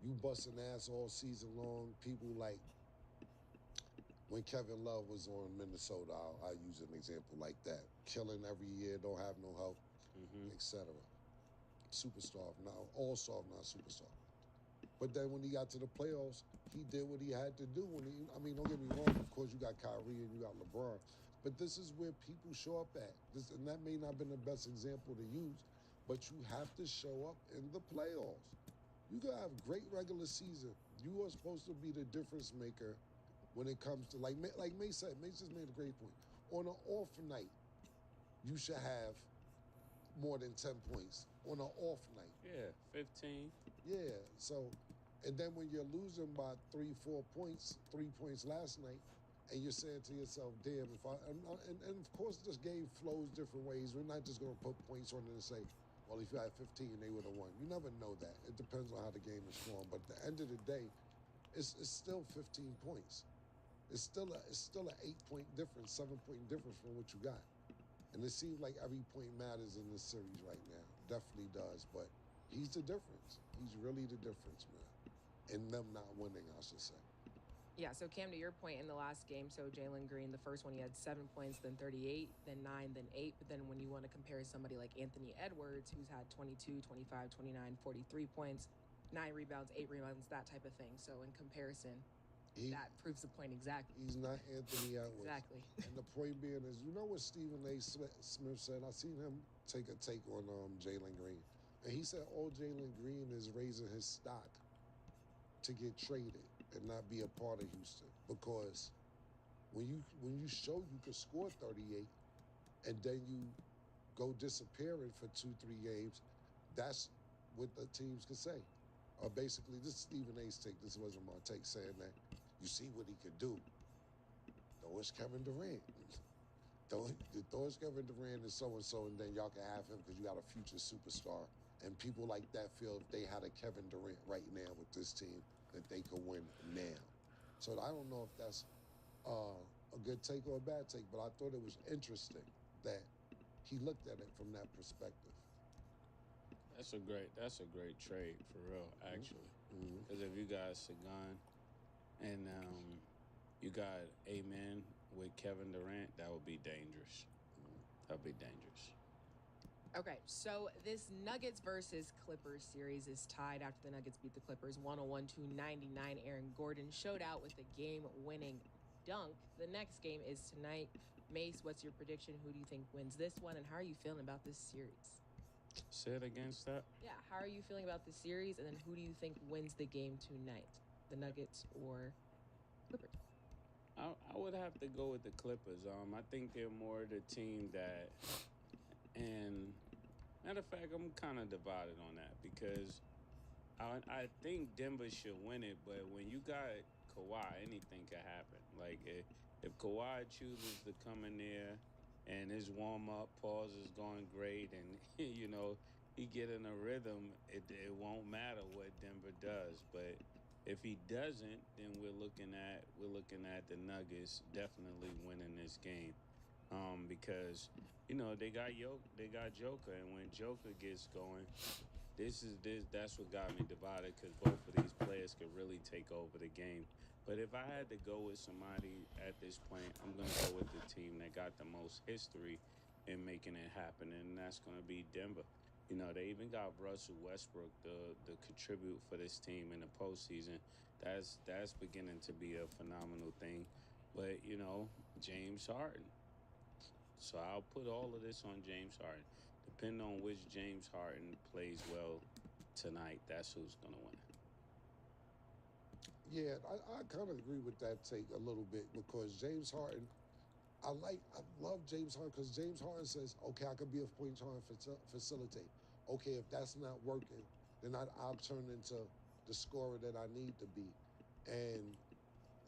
you busting ass all season long, people like when Kevin Love was on Minnesota, I'll use an example like that. Killing every year, don't have no help, etc. Superstar, now all-star, not superstar. But then when he got to the playoffs, he did what he had to do. Don't get me wrong, of course you got Kyrie and you got LeBron, but this is where people show up at. And that may not have been the best example to use, but you have to show up in the playoffs. You can have great regular season. You are supposed to be the difference maker when it comes to, like May said, May just made a great point. On an off night, you should have more than 10 points on an off night. Yeah, 15. Yeah, so, and then when you're losing by 3 points last night, and you're saying to yourself, damn, if I, and of course this game flows different ways. We're not just going to put points on it and say, well, if you had 15, they would have won. You never know that. It depends on how the game is formed. But at the end of the day, it's still 15 points. It's still an 8-point difference, 7-point difference from what you got. And it seems like every point matters in this series right now. Definitely does. But he's the difference. He's really the difference, man. And them not winning, I should say. Yeah, so Cam, to your point, in the last game, so Jalen Green, the first one, he had 7 points, then 38, then 9, then 8. But then when you want to compare somebody like Anthony Edwards, who's had 22, 25, 29, 43 points, 9 rebounds, 8 rebounds, that type of thing. So in comparison, that proves the point exactly. He's not Anthony Edwards. Exactly. And the point being is, you know what Stephen A. Smith said? I seen him take a take on Jalen Green. And he said all Jalen Green is raising his stock to get traded and not be a part of Houston. Because when you show you can score 38 and then you go disappearing for 2-3 games, that's what the teams can say. Basically, this is Stephen A.'s take. This wasn't my take, saying that you see what he could do. Though it's Kevin Durant. Though it's Kevin Durant and so-and-so, and then y'all can have him because you got a future superstar. And people like that feel if they had a Kevin Durant right now with this team, that they could win now. So I don't know if that's a good take or a bad take, but I thought it was interesting that he looked at it from that perspective. That's a great trade for real, actually. Because if you got Sagan and you got Amen with Kevin Durant, that would be dangerous. That'd be dangerous. Okay, so this Nuggets versus Clippers series is tied after the Nuggets beat the Clippers 101 to 99. Aaron Gordon showed out with the game-winning dunk. The next game is tonight. Mace, what's your prediction? Who do you think wins this one, and how are you feeling about this series? Say it against that? Yeah, how are you feeling about the series, and then who do you think wins the game tonight? The Nuggets or Clippers? I would have to go with the Clippers. I think they're more the team that, and matter of fact, I'm kind of divided on that because I think Denver should win it, but when you got Kawhi, anything can happen. Like if Kawhi chooses to come in there and his warm-up pause is going great and, you know, he get in a rhythm, it won't matter what Denver does. But if he doesn't, then we're looking at the Nuggets definitely winning this game. Because, you know, they got Joker, and when Joker gets going, that's what got me divided, because both of these players could really take over the game. But if I had to go with somebody at this point, I'm going to go with the team that got the most history in making it happen, and that's going to be Denver. You know, they even got Russell Westbrook to contribute for this team in the postseason. That's beginning to be a phenomenal thing. But, you know, James Harden. So I'll put all of this on James Harden. Depending on which James Harden plays well tonight, that's who's going to win. Yeah, I kind of agree with that take a little bit, because James Harden, I love James Harden, because James Harden says, okay, I could be a point guard and facilitate. Okay, if that's not working, then I'll turn into the scorer that I need to be. And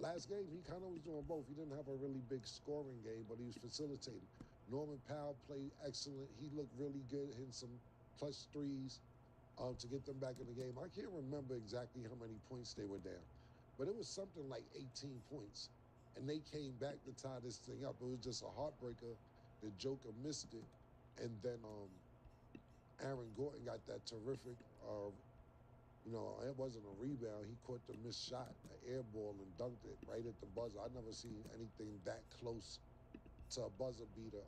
last game, he kind of was doing both. He didn't have a really big scoring game, but he was facilitating. Norman Powell played excellent. He looked really good, hitting some clutch threes to get them back in the game. I can't remember exactly how many points they were down, but it was something like 18 points. And they came back to tie this thing up. It was just a heartbreaker. The Joker missed it. And then Aaron Gordon got that terrific, it wasn't a rebound. He caught the missed shot, an air ball, and dunked it right at the buzzer. I've never seen anything that close to a buzzer beater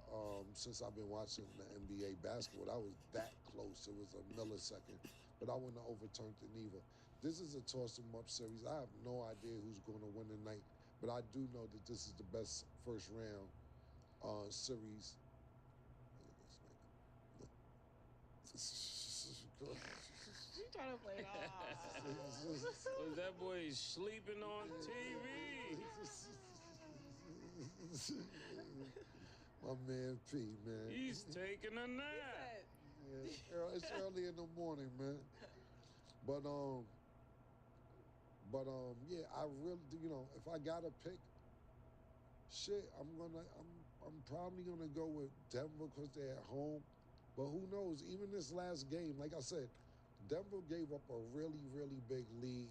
since I've been watching the NBA basketball. That was that close. It was a millisecond. But I wouldn't have overturned it neither. This is a toss-em-up series. I have no idea who's going to win tonight, but I do know that this is the best first round series. You trying to play it off. Was that boy sleeping on TV? My man P, man. He's taking a nap. Yeah, it's early in the morning, man. But yeah, I really do. If I gotta pick, shit, I'm probably gonna go with Denver because they're at home. But who knows? Even this last game, like I said, Denver gave up a really, really big lead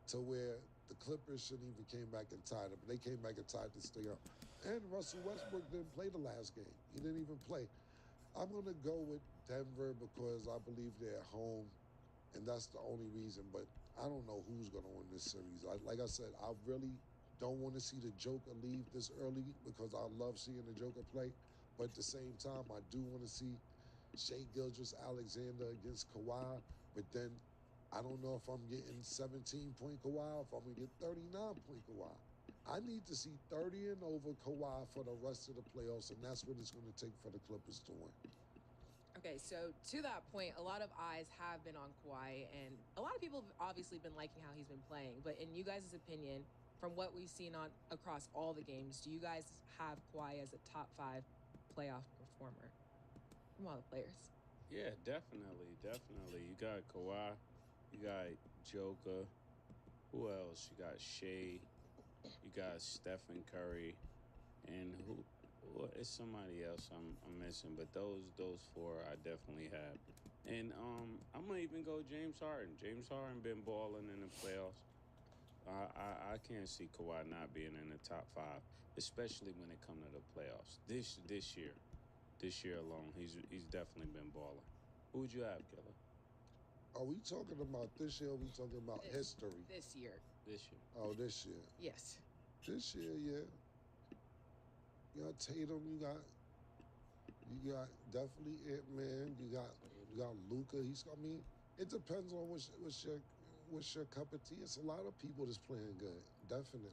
to where the Clippers shouldn't even came back and tied it. But they came back and tied this thing up. And Russell Westbrook didn't play the last game. He didn't even play. I'm going to go with Denver because I believe they're at home, and that's the only reason. But I don't know who's going to win this series. Like I said, I really don't want to see the Joker leave this early because I love seeing the Joker play. But at the same time, I do want to see Shai Gilgeous-Alexander against Kawhi. But then I don't know if I'm getting 17-point Kawhi or if I'm going to get 39-point Kawhi. I need to see 30 and over Kawhi for the rest of the playoffs, and that's what it's going to take for the Clippers to win. Okay, so to that point, a lot of eyes have been on Kawhi, and a lot of people have obviously been liking how he's been playing. But in you guys' opinion, from what we've seen across all the games, do you guys have Kawhi as a top 5 playoff performer from all the players? Yeah, definitely. You got Kawhi, you got Joker. Who else? You got Shai. You got Stephen Curry, and it's somebody else I'm missing, but those 4 I definitely have. And I'm gonna even go James Harden. James Harden been balling in the playoffs. I can't see Kawhi not being in the top 5, especially when it comes to the playoffs. This year alone, he's definitely been balling. Who would you have, Killer? Are we talking about this year or are we talking about history? This year. Oh, this year. Yes. This year, yeah. You got Tatum, you got definitely Ant-Man, you got Luka. It depends on what's your cup of tea. It's a lot of people that's playing good, definitely.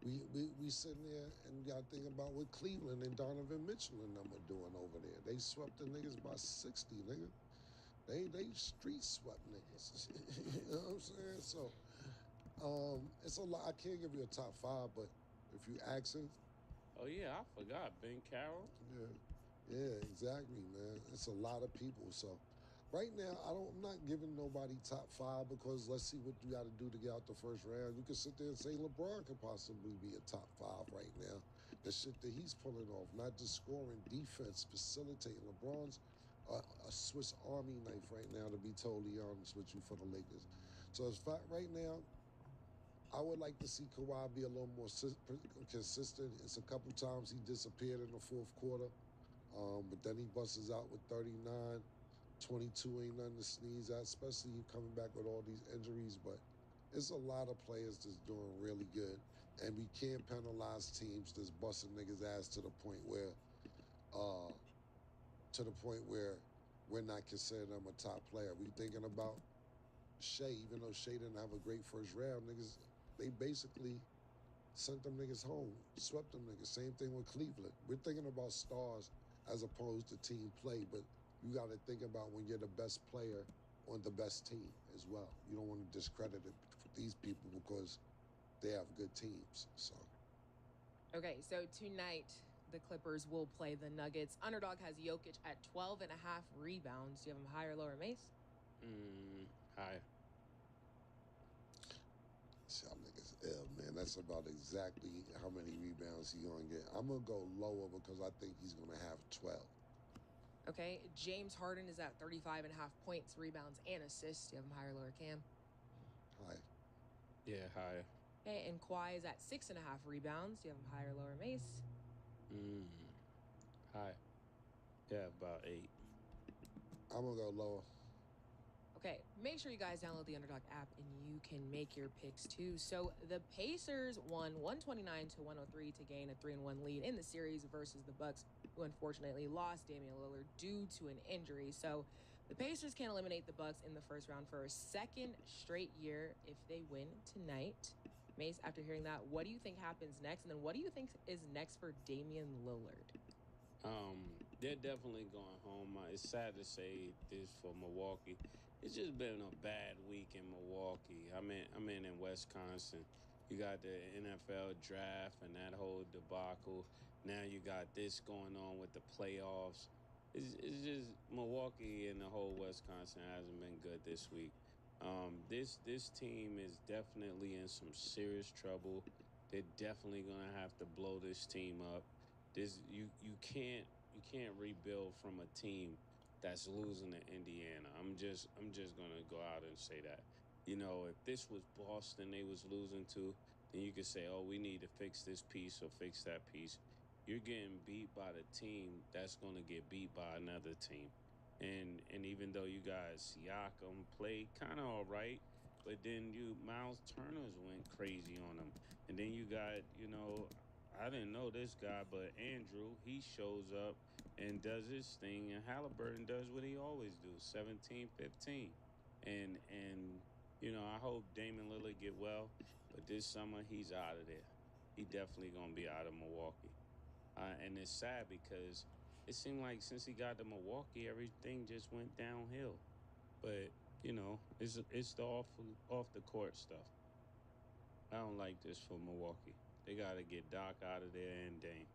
We sitting there and you gotta think about what Cleveland and Donovan Mitchell and them are doing over there. They swept the niggas by 60, nigga. They street swept niggas. You know what I'm saying? So it's a lot. I can't give you a top 5, but if you ask him. Oh yeah, I forgot Ben Carroll. Yeah, exactly, man. It's a lot of people. So right now, I'm not giving nobody top 5 because let's see what you got to do to get out the first round. You can sit there and say LeBron could possibly be a top 5 right now. The shit that he's pulling off, not just scoring, defense, facilitating. LeBron's a Swiss Army knife right now, to be totally honest with you, for the Lakers. So as fact right now, I would like to see Kawhi be a little more consistent. It's a couple times he disappeared in the fourth quarter, but then he busts out with 39. 22 ain't nothing to sneeze at, especially you coming back with all these injuries. But it's a lot of players that's doing really good, and we can't penalize teams that's busting niggas' ass to the point where we're not considering them a top player. We thinking about Shai, even though Shai didn't have a great first round, niggas, they basically sent them niggas home, swept them niggas. Same thing with Cleveland. We're thinking about stars as opposed to team play, but you got to think about when you're the best player on the best team as well. You don't want to discredit these people because they have good teams. So. Okay, so tonight the Clippers will play the Nuggets. Underdog has Jokic at 12.5 rebounds. Do you have him higher or lower, Mace? Higher. Y'all niggas ill, man. That's about exactly how many rebounds he gonna get. I'm gonna go lower because I think he's gonna have 12. Okay, James Harden is at 35.5 points, rebounds, and assists. Do you have him higher, lower, Cam? High. Yeah, higher. Okay, and Kawhi is at 6.5 rebounds. Do you have him higher, lower, Mace? High. Yeah, about 8. I'm gonna go lower. Okay, make sure you guys download the Underdog app and you can make your picks too. So the Pacers won 129 to 103 to gain a 3-1 lead in the series versus the Bucks, who unfortunately lost Damian Lillard due to an injury. So the Pacers can eliminate the Bucks in the first round for a second straight year if they win tonight. Mace, after hearing that, what do you think happens next? And then what do you think is next for Damian Lillard? They're definitely going home. It's sad to say this for Milwaukee. It's just been a bad week in Milwaukee. I'm in Wisconsin. You got the NFL draft and that whole debacle. Now you got this going on with the playoffs. It's just Milwaukee and the whole Wisconsin hasn't been good this week. This team is definitely in some serious trouble. They're definitely gonna have to blow this team up. You can't rebuild from a team that's losing to Indiana. I'm just gonna go out and say that. You know, if this was Boston they was losing to, then you could say, oh, we need to fix this piece or fix that piece. You're getting beat by the team that's gonna get beat by another team. And even though you guys Siakam played kind of all right, but then Miles Turner's went crazy on him, and then you got I didn't know this guy, but Andrew, he shows up and does his thing, and Halliburton does what he always do, 17-15. And I hope Damian Lillard get well, but this summer he's out of there. He definitely gonna be out of Milwaukee. And it's sad because it seemed like since he got to Milwaukee, everything just went downhill. But it's the off the court stuff. I don't like this for Milwaukee. They got to get Doc out of there and Dame.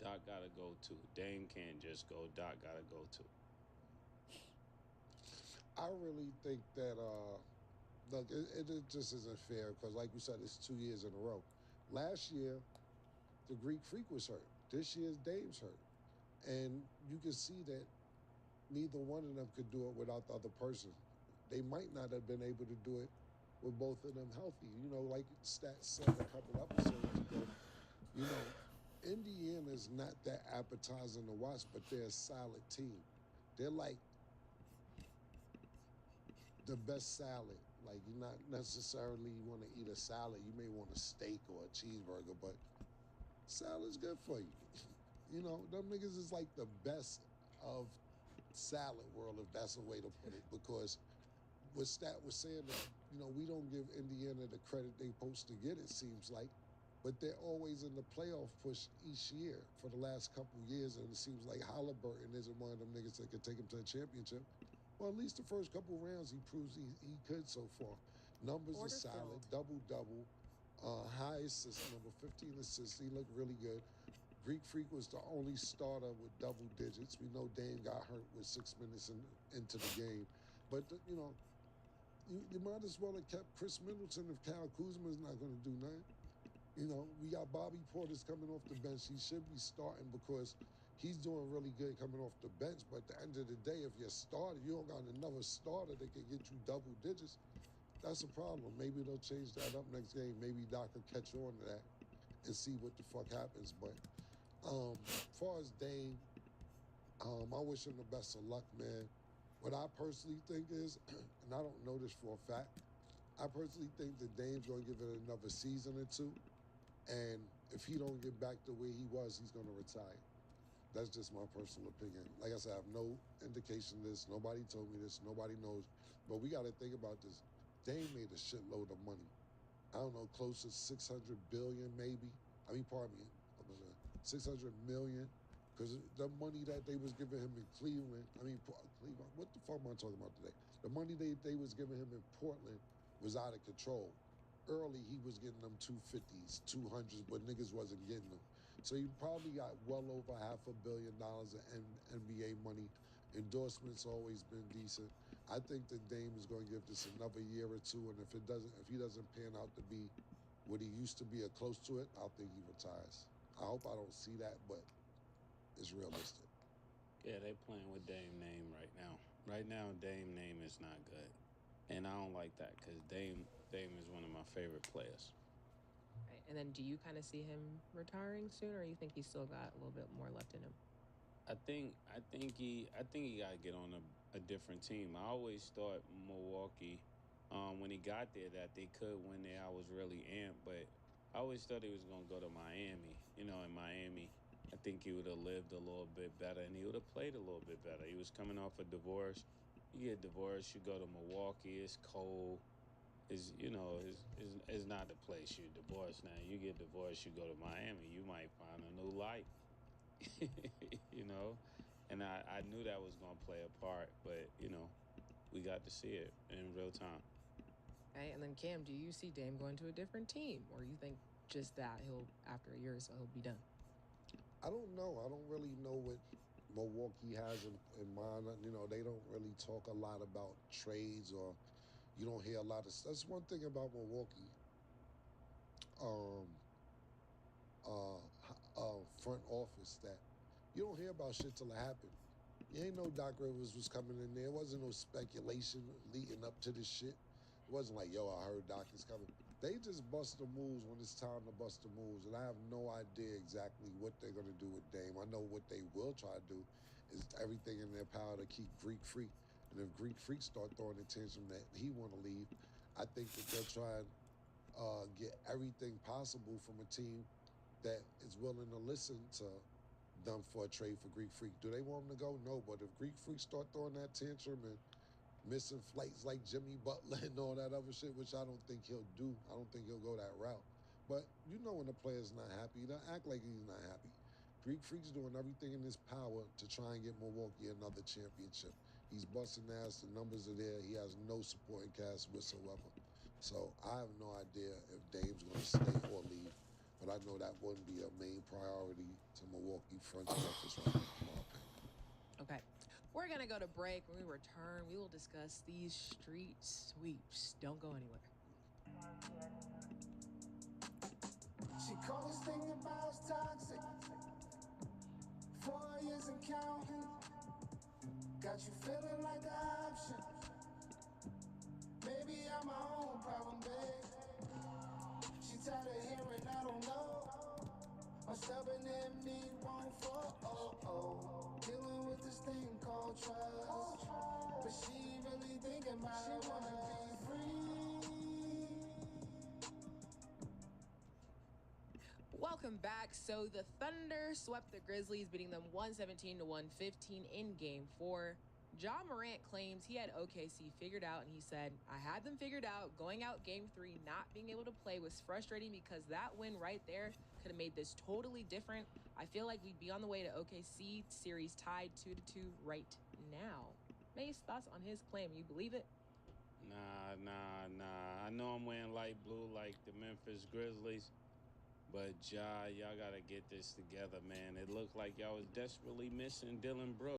Doc got to go too. Dame can't just go. Doc got to go too. I really think that, look, it just isn't fair because, like you said, it's 2 years in a row. Last year, the Greek Freak was hurt. This year's Dame's hurt. And you can see that neither one of them could do it without the other person. They might not have been able to do it with both of them healthy. Like Stats said a couple episodes ago, Indiana's not that appetizing to watch, but they're a solid team. They're like the best salad. Like, you not necessarily want to eat a salad. You may want a steak or a cheeseburger, but salad's good for you. Them niggas is like the best of salad world, if that's a way to put it, because what Stat was saying that, we don't give Indiana the credit they supposed to get, it seems like, but they're always in the playoff push each year for the last couple years, and it seems like Halliburton isn't one of them niggas that could take him to a championship. Well, at least the first couple rounds he proves he could so far. Numbers are solid, double-double, high assist number, 15 assists. He looked really good. Greek Freak was the only starter with double digits. We know Dame got hurt with 6 minutes into the game. But, you might as well have kept Chris Middleton if Kyle Kuzma's not going to do nothing. We got Bobby Portis coming off the bench. He should be starting because he's doing really good coming off the bench. But at the end of the day, if you're starting, you don't got another starter that can get you double digits, that's a problem. Maybe they'll change that up next game. Maybe Doc will catch on to that and see what the fuck happens. But as far as Dame, I wish him the best of luck, man. What I personally think is, and I don't know this for a fact, I personally think that Dame's going to give it another season or two. And if he don't get back the way he was, he's going to retire. That's just my personal opinion. Like I said, I have no indication of this. Nobody told me this. Nobody knows. But we got to think about this. Dame made a shitload of money. I don't know, close to $600 billion maybe. Pardon me, 600 million. Because the money that they was giving him in Cleveland, what the fuck am I talking about today? The money they was giving him in Portland was out of control. Early, he was getting them 250s, 200s, but niggas wasn't getting them. So he probably got well over $500 million in NBA money. Endorsements always been decent. I think that Dame is going to give this another year or two, and if he doesn't pan out to be what he used to be or close to it, I think he retires. I hope I don't see that, but it's realistic. Yeah, they playing with Dame name right now. Right now, Dame name is not good. And I don't like that because Dame is one of my favorite players. Right. And then do you kind of see him retiring soon, or you think he's still got a little bit more left in him? I think he got to get on a different team. I always thought Milwaukee, when he got there, that they could win there. I was really amped, but I always thought he was going to go to Miami. You know, in Miami, I think he would have lived a little bit better and he would have played a little bit better. He was coming off a divorce. You get divorced, you go to Milwaukee, it's cold. Is not the place. You're divorced now. You get divorced, you go to Miami, you might find a new life. And I knew that was going to play a part, but we got to see it in real time. Okay, and then Cam, do you see Dame going to a different team, or you think just that he'll, after a year or so, he'll be done? I don't know. I don't really know what Milwaukee has in mind. They don't really talk a lot about trades, or you don't hear a lot of. That's one thing about Milwaukee. Front office that you don't hear about shit till it happened. You ain't know Doc Rivers was coming in there. It wasn't no speculation leading up to this shit. It wasn't like, yo, I heard Doc is coming. They just bust the moves when it's time to bust the moves, and I have no idea exactly what they're going to do with Dame. I know what they will try to do is everything in their power to keep Greek Freak. And if Greek Freak start throwing attention that he want to leave, I think that they'll try and get everything possible from a team that is willing to listen to them for a trade for Greek Freak. Do they want him to go? No, but if Greek Freak start throwing that tantrum and missing flights like Jimmy Butler and all that other shit, which I don't think he'll do. I don't think he'll go that route. But when the player's not happy, don't act like he's not happy. Greek Freak's doing everything in his power to try and get Milwaukee another championship. He's busting ass. The numbers are there. He has no supporting cast whatsoever. So I have no idea if Dame's going to stay or leave. But I know that wouldn't be a main priority to Milwaukee front office right now, in my opinion. Okay. We're going to go to break. When we return, we will discuss these street sweeps. Don't go anywhere. She called this thing about toxic. 4 years and counting. Got you feeling like an option. Maybe I'm my own problem, babe. She tired of hearing I don't know. I'm stubborn and me won't fall. Dealing with this thing called trust. But she really thinking about it, wanna be free. Welcome back. So the Thunder swept the Grizzlies, beating them 117 to 115 in Game 4. Ja Morant claims he had OKC figured out, and he said, I had them figured out. Going out Game 3, not being able to play was frustrating because that win right there could have made this totally different. I feel like we'd be on the way to OKC series tied 2-2 right now. Mace, thoughts on his claim? You believe it? Nah. I know I'm wearing light blue like the Memphis Grizzlies, but y'all gotta get this together, man. It looked like y'all was desperately missing Dylan Brooks.